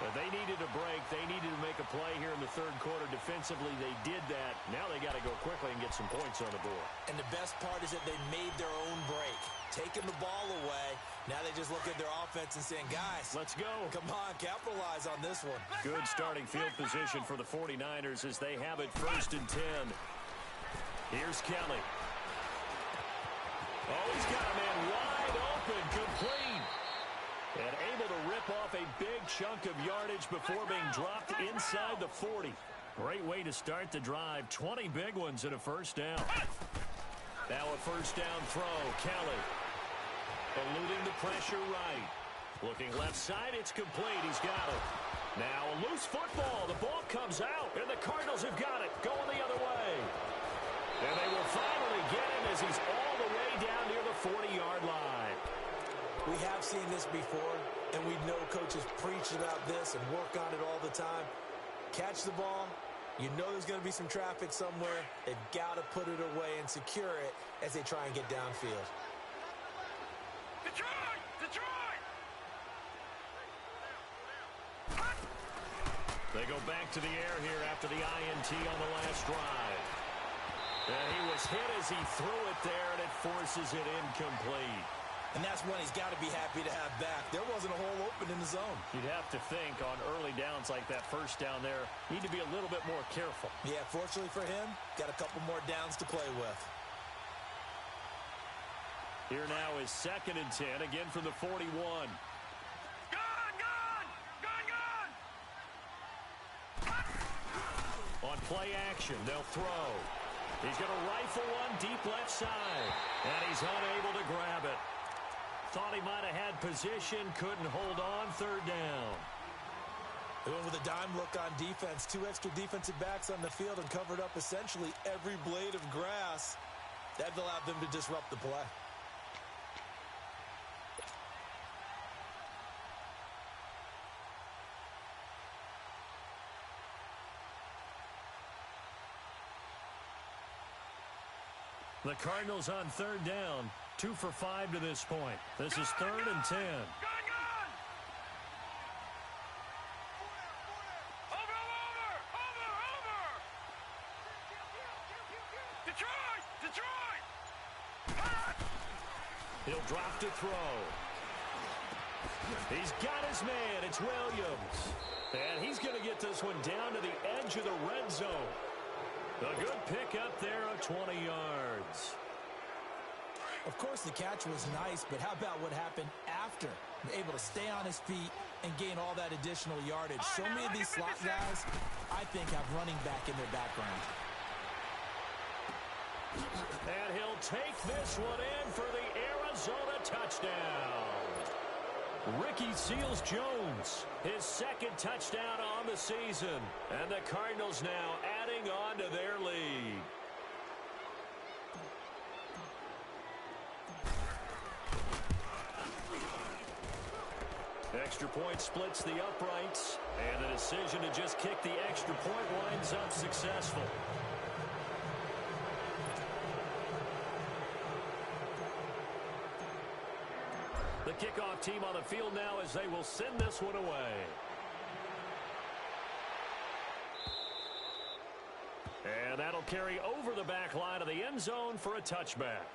But they needed a break. They needed to make a play here in the 3rd quarter. Defensively, they did that. Now they got to go quickly and get some points on the board. And the best part is that they made their own break. Taking the ball away. Now they just look at their offense and saying, guys, let's go. Come on, capitalize on this one. Good starting field position for the 49ers as they have it 1st and 10. Here's Kelly. Oh, he's got a man wide open, complete. And able to rip off a big chunk of yardage before being dropped inside the 40. Great way to start the drive. 20 big ones and a 1st down. Now a 1st down throw. Kelly eluding the pressure right. Looking left side, it's complete. He's got it. Now a loose football. The ball comes out, and the Cardinals have got it. Going the other way. And they will finally get him as he's all the way down near the 40-yard line. We have seen this before, and we know coaches preach about this and work on it all the time. Catch the ball. You know there's going to be some traffic somewhere. They've got to put it away and secure it as they try and get downfield. Detroit! Detroit! They go back to the air here after the INT on the last drive. And he was hit as he threw it there, and it forces it incomplete. And that's one he's got to be happy to have back. There wasn't a hole open in the zone. You'd have to think on early downs like that 1st down there, need to be a little bit more careful. Yeah, fortunately for him, got a couple more downs to play with. Here now is 2nd and 10, again from the 41. Gun! Gun! Gun! Gun! On play action, they'll throw. He's going to rifle one deep left side, and he's unable to grab it. Thought he might have had position, couldn't hold on, 3rd down. They went with a dime look on defense. 2 extra defensive backs on the field and covered up essentially every blade of grass. That allowed them to disrupt the play. The Cardinals on 3rd down, 2 for 5 to this point. This is 3rd and 10. Gun! Gun! Over! Detroit! Detroit! He'll drop to throw. He's got his man. It's Williams. And he's going to get this one down to the edge of the red zone. A good pickup there of 20 yards. Of course, the catch was nice, but how about what happened after? Able to stay on his feet and gain all that additional yardage. So many of these slot guys, I think, have running back in their background. And he'll take this one in for the Arizona touchdown. Ricky Seals-Jones, his 2nd touchdown on the season. And the Cardinals now adding on to their lead. Extra point splits the uprights. And the decision to just kick the extra point winds up successful. The kickoff team on the field now as they will send this one away. And that'll carry over the back line of the end zone for a touchback.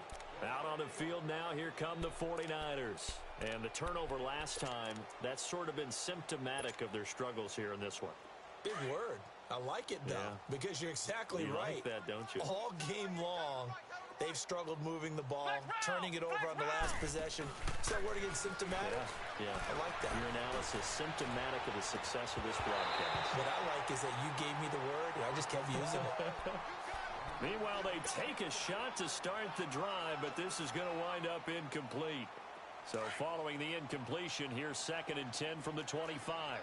Out on the field now, here come the 49ers. And the turnover last time, that's sort of been symptomatic of their struggles here in this one. Big word. I like it, though, because you're exactly right. You like that, don't you? All game long, they've struggled moving the ball, turning it over on the last possession. Is that word again, symptomatic? Yeah. I like that. Your analysis, symptomatic of the success of this broadcast. What I like is that you gave me the word, and I just kept using it. Meanwhile, they take a shot to start the drive, but this is going to wind up incomplete. So following the incompletion, here's 2nd and 10 from the 25.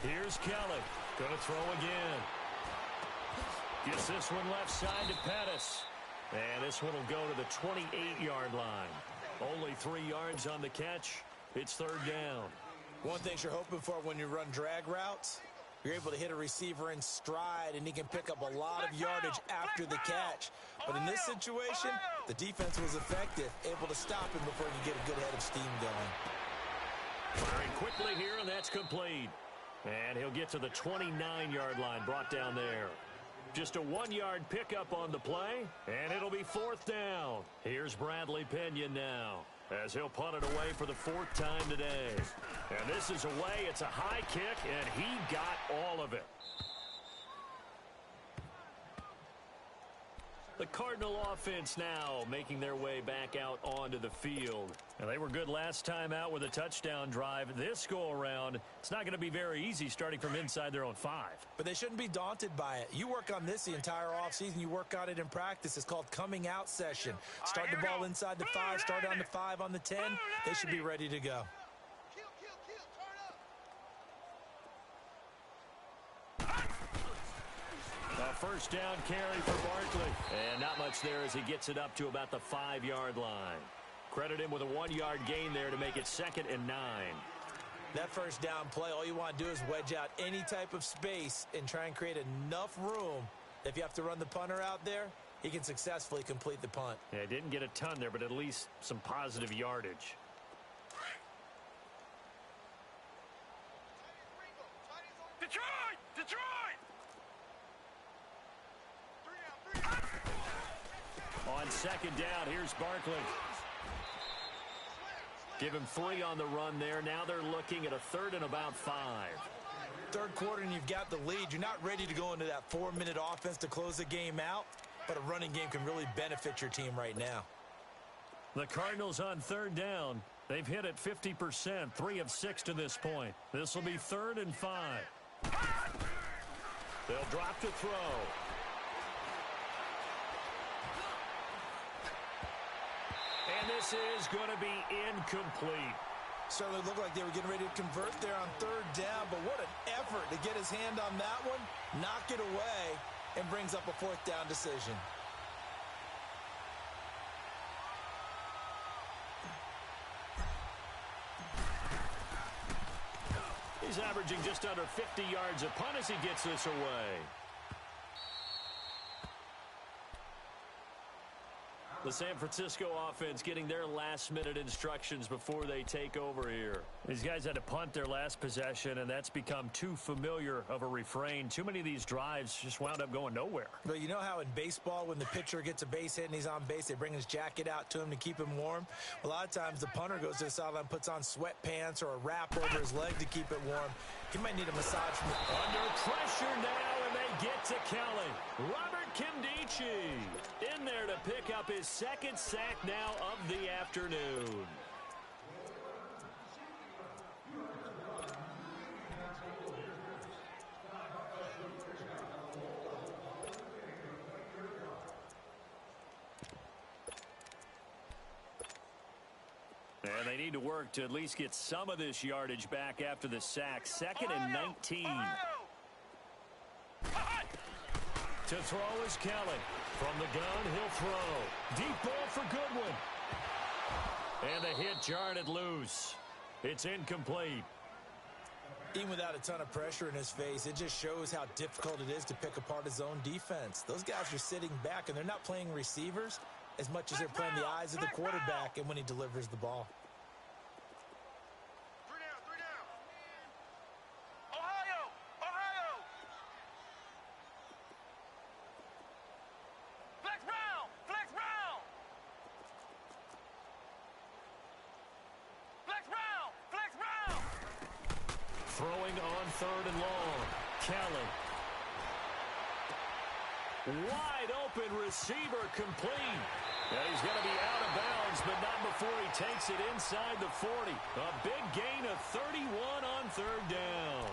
Here's Kelly. Going to throw again. Gets this one left side to Pettis. And this one will go to the 28-yard line. Only 3 yards on the catch. It's third down. One thing you're hoping for when you run drag routes, you're able to hit a receiver in stride, and he can pick up a lot of yardage after the catch. But in this situation, the defense was effective, able to stop him before he could get a good head of steam going. Firing quickly here, and that's complete. And he'll get to the 29-yard line, brought down there. Just a 1-yard pickup on the play, and it'll be fourth down. Here's Bradley Pinion now, as he'll punt it away for the 4th time today. And this is away. It's a high kick, and he got all of it. The Cardinal offense now making their way back out onto the field. And they were good last time out with a touchdown drive. This go-around, it's not going to be very easy starting from inside their own 5. But they shouldn't be daunted by it. You work on this the entire offseason. You work on it in practice. It's called coming out session. Start the ball inside the 5, start on the 5 on the 10. They should be ready to go. A first down carry for Barkley. And not much there as he gets it up to about the 5-yard line. Credit him with a 1-yard gain there to make it 2nd and 9. That first down play, all you want to do is wedge out any type of space and try and create enough room. If you have to run the punter out there, he can successfully complete the punt. Yeah, didn't get a ton there, but at least some positive yardage. Detroit! Detroit! On 2nd down, here's Barkley. Give him 3 on the run there. Now they're looking at a 3rd and about 5. Third quarter and you've got the lead. You're not ready to go into that 4-minute offense to close the game out, but a running game can really benefit your team right now. The Cardinals on 3rd down. They've hit it 50%, 3 of 6 to this point. This will be 3rd and 5. They'll drop to throw. And this is going to be incomplete. Certainly looked like they were getting ready to convert there on 3rd down, but what an effort to get his hand on that one, knock it away, and brings up a 4th down decision. He's averaging just under 50 yards a punt as he gets this away. The San Francisco offense getting their last-minute instructions before they take over here. These guys had to punt their last possession, and that's become too familiar of a refrain. Too many of these drives just wound up going nowhere. But you know how in baseball, when the pitcher gets a base hit and he's on base, they bring his jacket out to him to keep him warm? A lot of times the punter goes to the sideline, puts on sweatpants or a wrap over his leg to keep it warm. He might need a massage. Under pressure now, and they get to Kelly. Robert Kimdichie in there to pick up his 2nd sack now of the afternoon. And they need to work to at least get some of this yardage back after the sack. 2nd and 19. To throw is Kelly. From the gun, he'll throw. Deep ball for Goodwin. And the hit jarred it loose. It's incomplete. Even without a ton of pressure in his face, it just shows how difficult it is to pick apart his own defense. Those guys are sitting back, and they're not playing receivers as much as they're playing the eyes of the quarterback and when he delivers the ball. 3 down. Ohio! Flex round! Flex round! Flex round! Flex round! Throwing on 3rd and long. Kelly. Wide open receiver complete. And he's going to be out of bounds, but not before he takes it inside the 40. A big gain of 31 on 3rd down.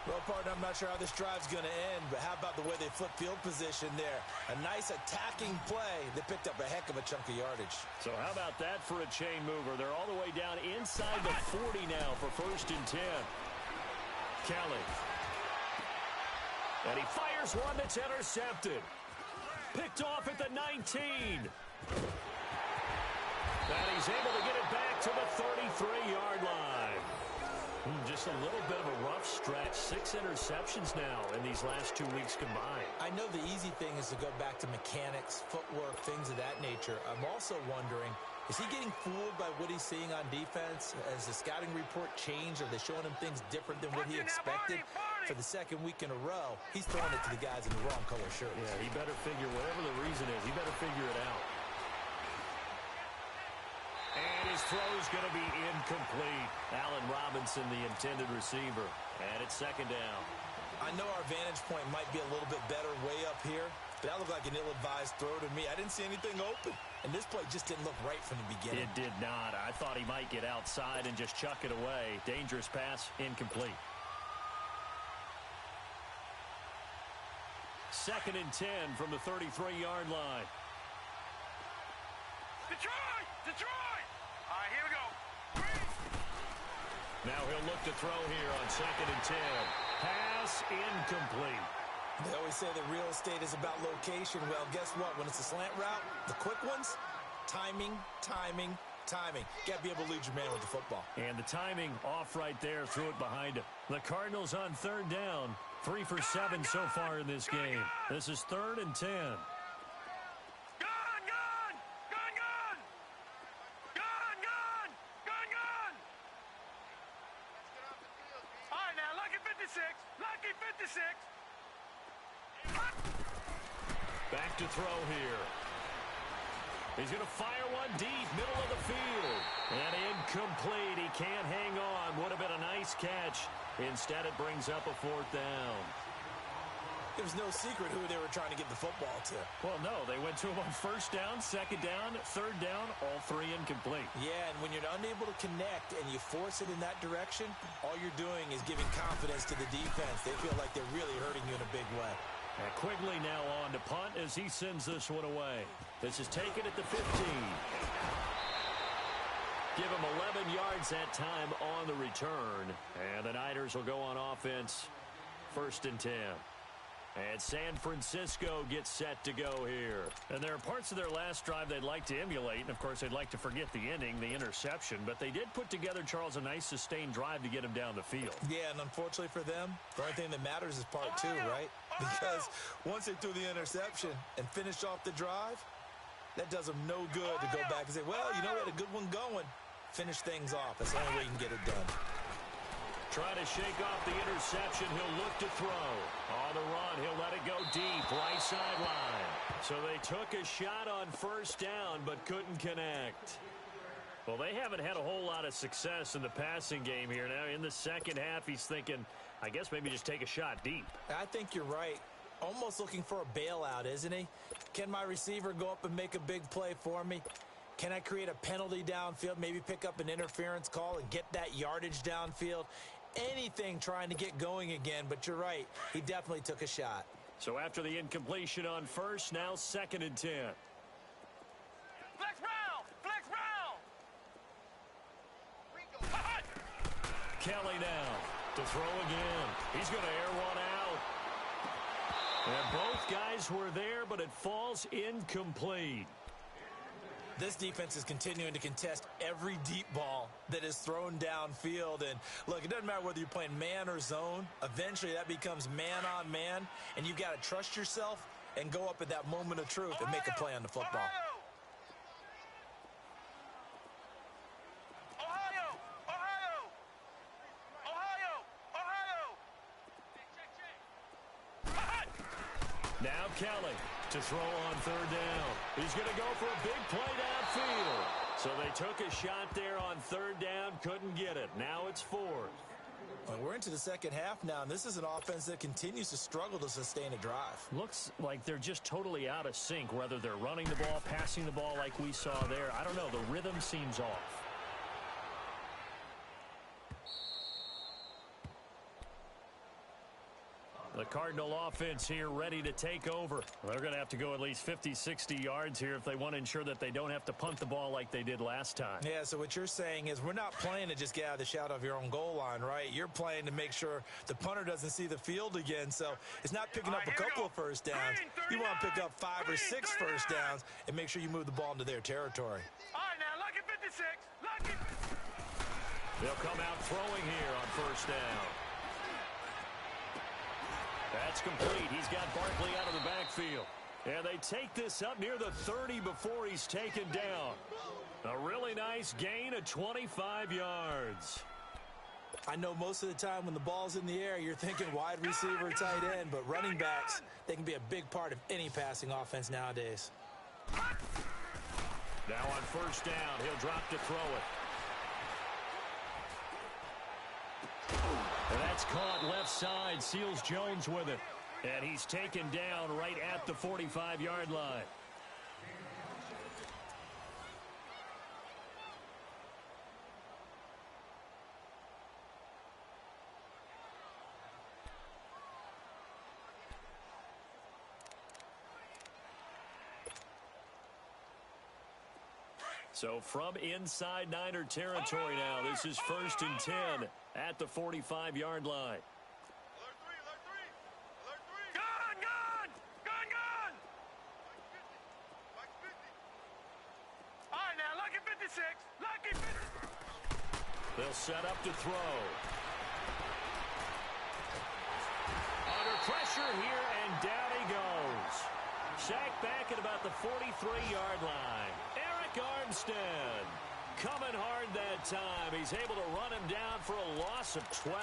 Well, partner, I'm not sure how this drive's going to end, but how about the way they flip field position there? A nice attacking play that picked up a heck of a chunk of yardage. So how about that for a chain mover? They're all the way down inside the 40 now for 1st and 10. Kelly. And he fires one that's intercepted. Picked off at the 19. And he's able to get it back to the 33-yard line. Just a little bit of a rough stretch. 6 interceptions now in these last 2 weeks combined. I know the easy thing is to go back to mechanics, footwork, things of that nature. I'm also wondering, is he getting fooled by what he's seeing on defense? Has the scouting report changed? Are they showing him things different than what he expected? For the second week in a row, he's throwing it to the guys in the wrong color shirts. Yeah, he better figure, whatever the reason is, he better figure it out. And his throw's going to be incomplete. Allen Robinson, the intended receiver. And it's second down. I know our vantage point might be a little bit better way up here, but that looked like an ill-advised throw to me. I didn't see anything open. And this play just didn't look right from the beginning. It did not. I thought he might get outside and just chuck it away. Dangerous pass, incomplete. Second and 10 from the 33-yard line. Detroit! Detroit! All right, here we go. Now he'll look to throw here on second and 10. Pass incomplete. They always say that real estate is about location. Well, guess what? When it's a slant route, the quick ones, timing, timing, timing. Got to be able to lead your man with the football. And the timing off right there, threw it behind him. The Cardinals on third down. 3 for 7 so far in this game. This is third and 10. Gun! Gun! Gun! Gun! Gun! Gun! Gun! Gun! All right, now, lucky 56. Lucky 56. Back to throw here. He's going to fire one deep, middle of the field. And incomplete. He can't hang on. Would have been a nice catch. Instead, it brings up a fourth down. It was no secret who they were trying to get the football to. Well, no. They went to him on first down, second down, third down, all 3 incomplete. Yeah, and when you're unable to connect and you force it in that direction, all you're doing is giving confidence to the defense. They feel like they're really hurting you in a big way. And Quigley now on to punt as he sends this one away. This is taken at the 15. Give him 11 yards that time on the return. And the Niners will go on offense. First and 10. And San Francisco gets set to go here. And there are parts of their last drive they'd like to emulate. And, of course, they'd like to forget the ending, the interception. But they did put together, Charles, a nice sustained drive to get him down the field. Yeah, and unfortunately for them, the only thing that matters is part 2, right? Because once they threw the interception and finished off the drive, that does them no good to go back and say, well, you know, we had a good one going. Finish things off. That's the only way you can get it done. Trying to shake off the interception. He'll look to throw. On the run, he'll let it go deep, right sideline. So they took a shot on first down, but couldn't connect. Well, they haven't had a whole lot of success in the passing game here. Now, in the second half, he's thinking, I guess maybe just take a shot deep. I think you're right. Almost looking for a bailout, isn't he? Can my receiver go up and make a big play for me? Can I create a penalty downfield, maybe pick up an interference call and get that yardage downfield? Anything trying to get going again, but you're right. He definitely took a shot. So after the incompletion on first, now second and 10. Flex round! Flex round! Kelly now to throw again. He's going to air one out. And both guys were there, but it falls incomplete. This defense is continuing to contest every deep ball that is thrown downfield. And, look, it doesn't matter whether you're playing man or zone. Eventually, that becomes man-on-man, and you've got to trust yourself and go up at that moment of truth and make a play on the football. Ohio! Ohio! Ohio! Ohio! Now Kelly to throw on third down. He's going to go for a big play downfield. So they took a shot there on third down, couldn't get it. Now it's fourth. Well, we're into the second half now, and this is an offense that continues to struggle to sustain a drive. Looks like they're just totally out of sync, whether they're running the ball, passing the ball like we saw there. I don't know. The rhythm seems off. The Cardinal offense here ready to take over. They're going to have to go at least 50, 60 yards here if they want to ensure that they don't have to punt the ball like they did last time. Yeah, so what you're saying is we're not playing to just get out of the shadow of your own goal line, right? You're playing to make sure the punter doesn't see the field again. So it's not picking up a couple of first downs. You want to pick up 5 or 6 first downs and make sure you move the ball into their territory. All right, now, lucky 56. Lucky. They'll come out throwing here on first down. That's complete. He's got Barkley out of the backfield. And they take this up near the 30 before he's taken down. A really nice gain of 25 yards. I know most of the time when the ball's in the air, you're thinking wide receiver, tight end, but running backs, they can be a big part of any passing offense nowadays. Now on first down, he'll drop to throw it. And that's caught left side. Seals Jones with it. And he's taken down right at the 45-yard line. So from inside Niner territory now, this is 1st and 10 at the 45-yard line. Gun, gun! Gun, gun! All right, now, lucky 56. Lucky 56. They'll set up to throw. Under pressure here, and down he goes. Sacked back at about the 43-yard line. Armstead coming hard that time. He's able to run him down for a loss of 12.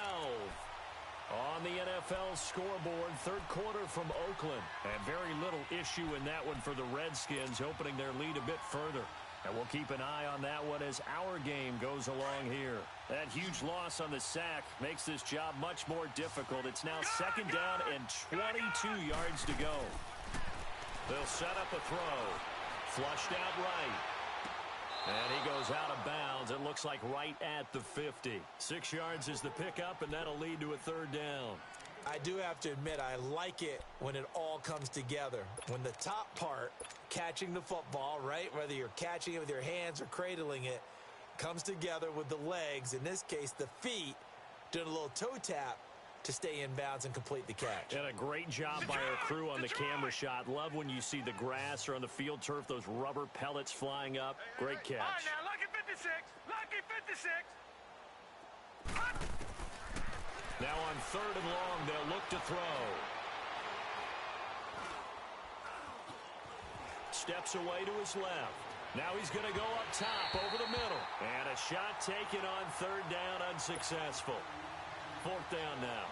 On the NFL scoreboard, third quarter from Oakland. And very little issue in that one for the Redskins, opening their lead a bit further. And we'll keep an eye on that one as our game goes along here. That huge loss on the sack makes this job much more difficult. It's now 2nd down and 22 yards to go. They'll set up a throw. Flushed out right. And he goes out of bounds. It looks like right at the 50. 6 yards is the pickup, and that'll lead to a 3rd down. I do have to admit, I like it when it all comes together. When the top part, catching the football, right, whether you're catching it with your hands or cradling it, comes together with the legs, in this case the feet, doing a little toe tap to stay in bounds and complete the catch. And a great job by our crew on the camera shot. Love when you see the grass or on the field turf, those rubber pellets flying up. Great catch. All right, now, lucky 56. Lucky 56. Now on 3rd and long, they'll look to throw. Steps away to his left. Now he's going to go up top over the middle. And a shot taken on 3rd down, unsuccessful. 4th down now.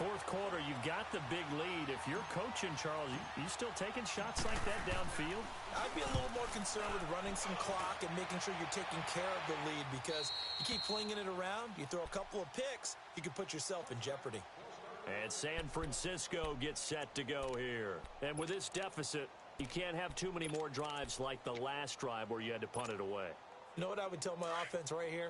4th quarter, you've got the big lead. If you're coaching, Charles, you still taking shots like that downfield? I'd be a little more concerned with running some clock and making sure you're taking care of the lead, because you keep flinging it around, you throw a couple of picks, you can put yourself in jeopardy. And San Francisco gets set to go here. And with this deficit, you can't have too many more drives like the last drive where you had to punt it away. You know what I would tell my offense right here?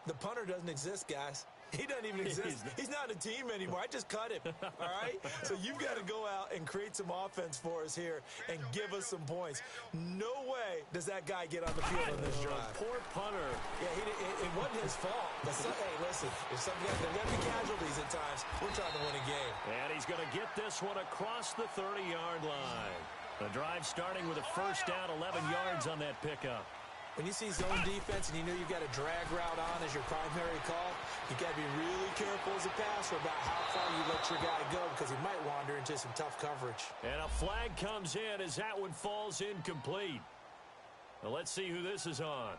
The punter doesn't exist, guys. He doesn't even exist. He's not a team anymore. I just cut him, all right? So you've got to go out and create some offense for us here and give us some points. No way does that guy get on the field on this drive. Poor punter. Yeah, it wasn't his fault. But hey, listen, there's got to be casualties at times. We're trying to win a game. And he's going to get this one across the 30-yard line. The drive starting with a first down, 11 yards on that pickup. When you see zone defense and you know you've got a drag route on as your primary call, you've got to be really careful as a passer about how far you let your guy go, because he might wander into some tough coverage. And a flag comes in as that one falls incomplete. Well, let's see who this is on.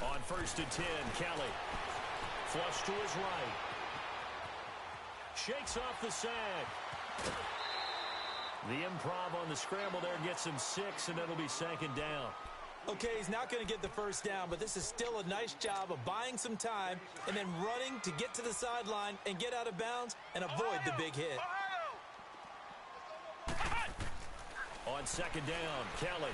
On 1st and 10, Kelly. Flush to his right. Shakes off the sag. The improv on the scramble there gets him 6, and it'll be 2nd down. Okay, he's not going to get the first down, but this is still a nice job of buying some time and then running to get to the sideline and get out of bounds and avoid the big hit. On second down, Kelly.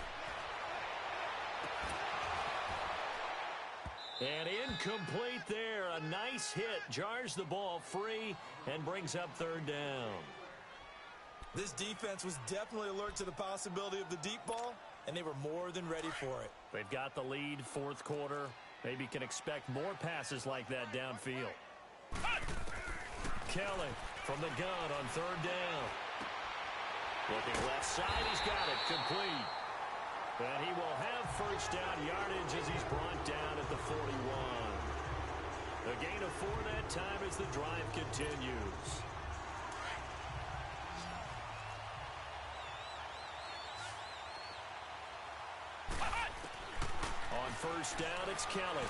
And incomplete there. A nice hit. Jars the ball free and brings up third down. This defense was definitely alert to the possibility of the deep ball, and they were more than ready for it. They've got the lead, fourth quarter. Maybe can expect more passes like that downfield. Kelly from the gun on third down. Looking left side, he's got it, complete. And he will have first down yardage as he's brought down at the 41. A gain of 4 that time as the drive continues. On first down, it's Kelly.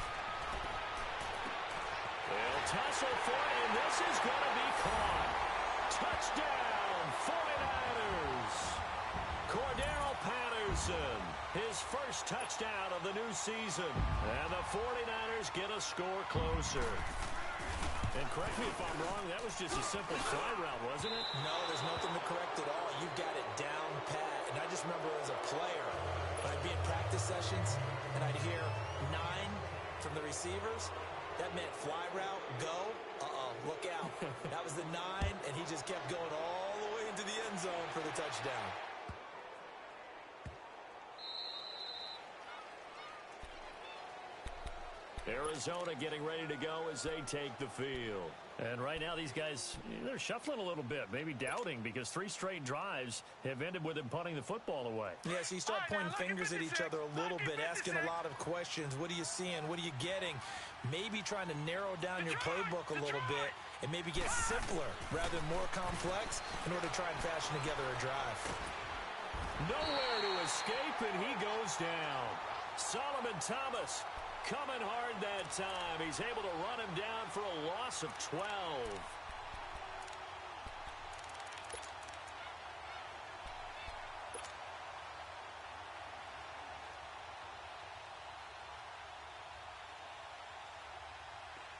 They'll tussle for it, and this is going to be caught. Touchdown, 49ers. Cordero Patterson, his first touchdown of the new season. And the 49ers get a score closer. And correct me if I'm wrong, that was just a simple fly route, wasn't it? No, there's nothing to correct at all. You've got it down pat. And I just remember as a player, when I'd be in practice sessions and I'd hear 9 from the receivers, that meant fly route, go, look out. That was the 9, and he just kept going all the way into the end zone for the touchdown. Arizona getting ready to go as they take the field. And right now these guys, they're shuffling a little bit, maybe doubting, because 3 straight drives have ended with them punting the football away. Yeah, so you start pointing fingers at each other a little bit, asking a lot of questions. What are you seeing? What are you getting? Maybe trying to narrow down your playbook a little bit and maybe get simpler rather than more complex in order to try and fashion together a drive. Nowhere to escape, and he goes down. Solomon Thomas coming hard that time. He's able to run him down for a loss of 12.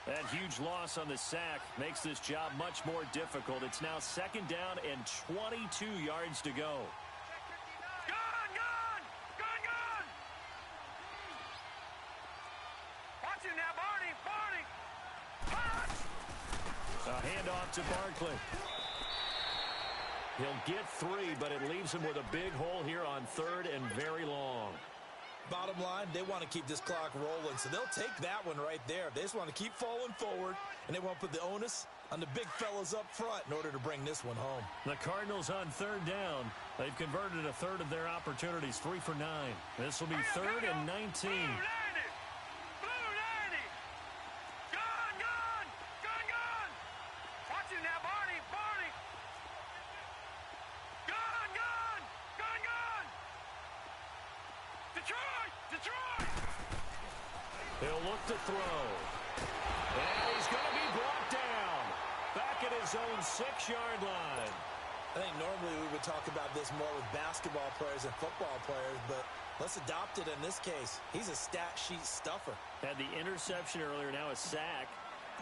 That huge loss on the sack makes this job much more difficult. It's now second down and 22 yards to go. A handoff to Barkley. He'll get 3, but it leaves him with a big hole here on third and very long. Bottom line, they want to keep this clock rolling, so they'll take that one right there. They just want to keep falling forward, and they want to put the onus on the big fellas up front in order to bring this one home. The Cardinals on third down. They've converted a third of their opportunities, 3 for 9. This will be third and 19. He'll look to throw. And he's going to be brought down. Back at his own 6-yard line. I think normally we would talk about this more with basketball players and football players, but let's adopt it in this case. He's a stat sheet stuffer. Had the interception earlier, now a sack.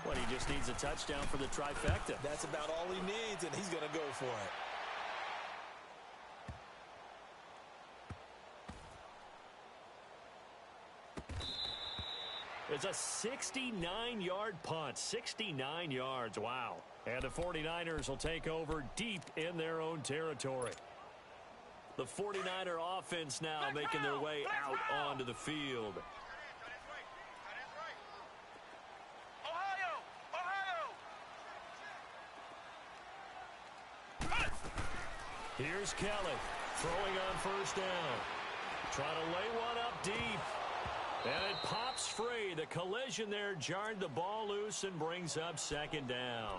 What, he just needs a touchdown for the trifecta. That's about all he needs, and he's going to go for it. It's a 69-yard punt. 69 yards. Wow. And the 49ers will take over deep in their own territory. The 49er offense now making their way out onto the field. Here's Kelly throwing on first down. Trying to lay one up deep. And it pops free. The collision there jarred the ball loose and brings up second down.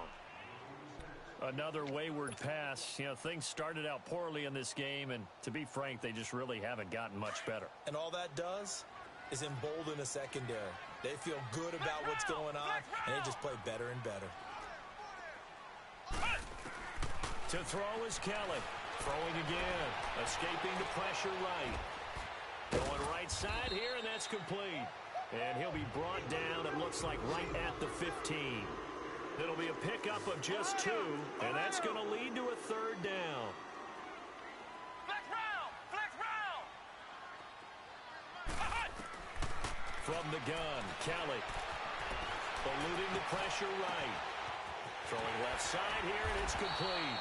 Another wayward pass. You know, things started out poorly in this game, and to be frank, they just really haven't gotten much better. And all that does is embolden the secondary. They feel good about what's going on, and they just play better and better. To throw is Kelly. Throwing again. Escaping the pressure right. Going right side here, and that's complete. And he'll be brought down, it looks like, right at the 15. It'll be a pickup of just 2, and that's going to lead to a third down. Flex round! Flex round! From the gun, Kelly. Eluding the pressure right. Throwing left side here, and it's complete.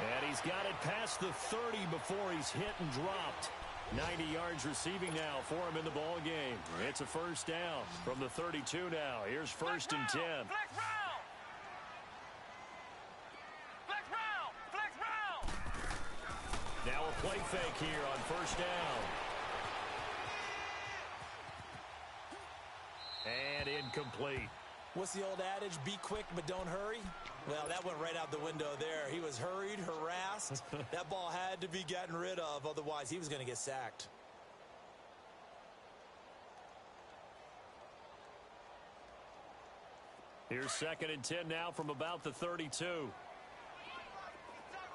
And he's got it past the 30 before he's hit and dropped. 90 yards receiving now for him in the ball game. It's a first down from the 32 now. Here's first and 10. Flex round! Flex round! Flex round! Now a play fake here on first down. And incomplete. What's the old adage? Be quick, but don't hurry. Well, that went right out the window there. He was hurried, harassed. That ball had to be gotten rid of. Otherwise, he was going to get sacked. Here's second and 10 now from about the 32.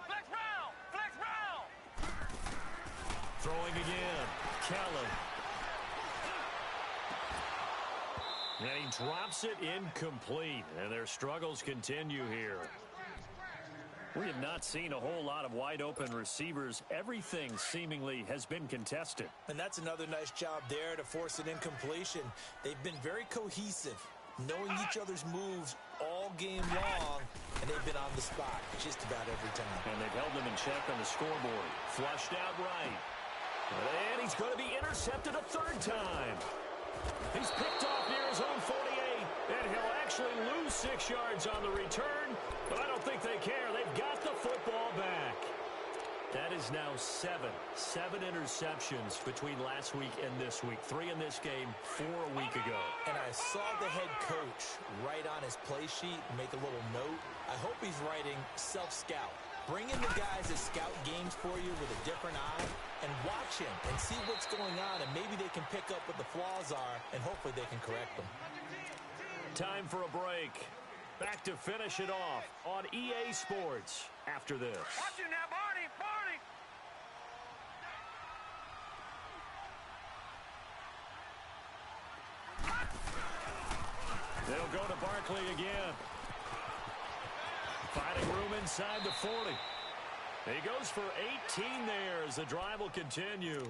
Flex round! Flex round! Throwing again. Kelly. And he drops it incomplete. And their struggles continue here. We have not seen a whole lot of wide-open receivers. Everything seemingly has been contested. And that's another nice job there to force an incompletion. They've been very cohesive, knowing each other's moves all game long, and they've been on the spot just about every time. And they've held them in check on the scoreboard. Flushed out right. And he's going to be intercepted a third time. He's picked off near his own 48, and he'll actually lose 6 yards on the return, but I don't think they care. They've got the football back. That is now 7 interceptions between last week and this week. 3 in this game, 4 a week ago. And I saw the head coach write on his play sheet and make a little note. I hope he's writing self-scout. Bring in the guys that scout games for you with a different eye and watch him and see what's going on, and maybe they can pick up what the flaws are, and hopefully they can correct them. Time for a break. Back to finish it off on EA Sports after this. Watch you now, Barney! Barney! They'll go to Barkley again. Finding room inside the 40. He goes for 18 there as the drive will continue.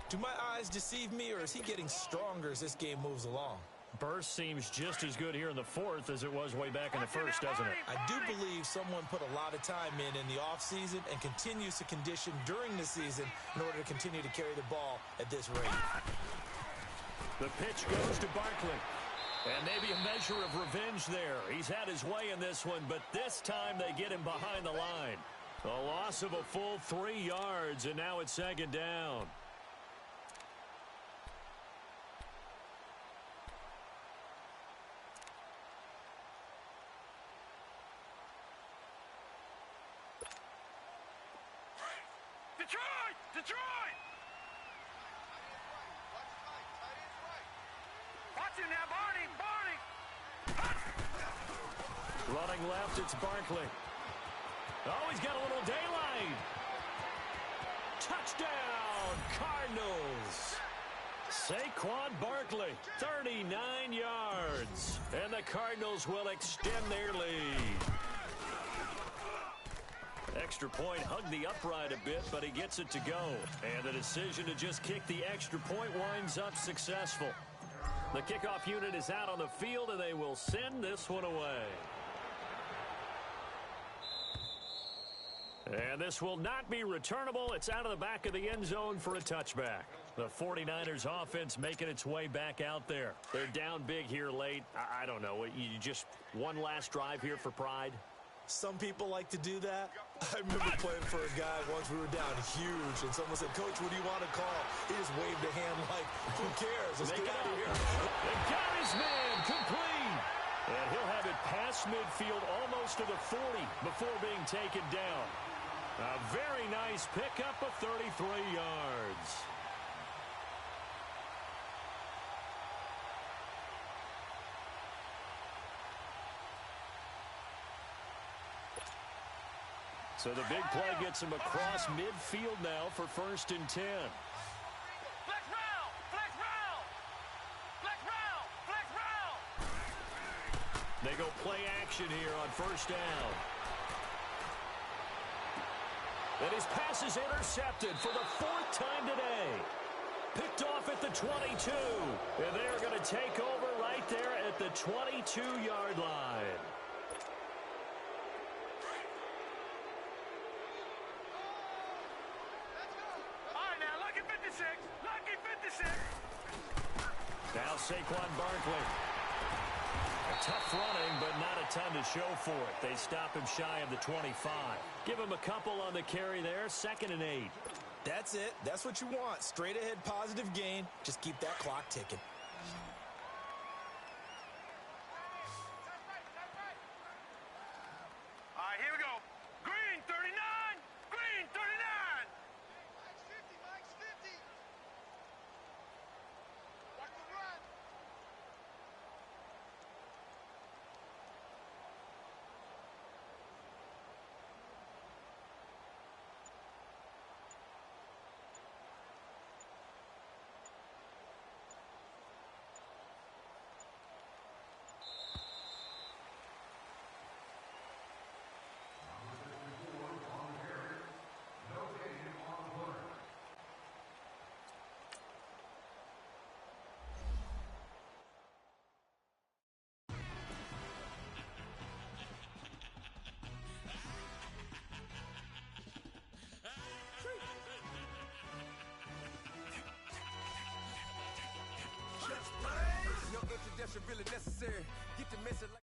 Do my eyes deceive me, or is he getting stronger as this game moves along? Burst seems just as good here in the fourth as it was way back in the first, doesn't it? I do believe someone put a lot of time in the offseason and continues to condition during the season in order to continue to carry the ball at this rate. The pitch goes to Barkley. And maybe a measure of revenge there. He's had his way in this one, but this time they get him behind the line. A loss of a full 3 yards, and now it's second down. Detroit! Detroit! Watch you now, Barney! Barney! Running left, it's Barkley. Oh, he's got a little daylight. Touchdown, Cardinals. Saquon Barkley, 39 yards. And the Cardinals will extend their lead. Extra point hugged the upright a bit, but he gets it to go. And the decision to just kick the extra point winds up successful. The kickoff unit is out on the field, and they will send this one away. And this will not be returnable. It's out of the back of the end zone for a touchback. The 49ers offense making its way back out there. They're down big here late. I don't know. You just one last drive here for pride? Some people like to do that. I remember playing for a guy once we were down huge, and someone said, "Coach, what do you want to call?" He just waved a hand like, "Who cares? Let's get out of here." They got his man complete. And he'll have it past midfield almost to the 40 before being taken down. A very nice pickup of 33 yards. So the big play gets him across midfield now for first and 10. Flex round! They go play action here on first down. And his pass is intercepted for the 4th time today. Picked off at the 22. And they're going to take over right there at the 22-yard line. Now Saquon Barkley. A tough running, but not a ton to show for it. They stop him shy of the 25. Give him a couple on the carry there. 2nd and 8. That's it. That's what you want. Straight ahead positive gain. Just keep that clock ticking. All right, here we go. Green 39. Green 39. Mike's 50. Mike's 50. Watch the run. No introduction really necessary. Get the message.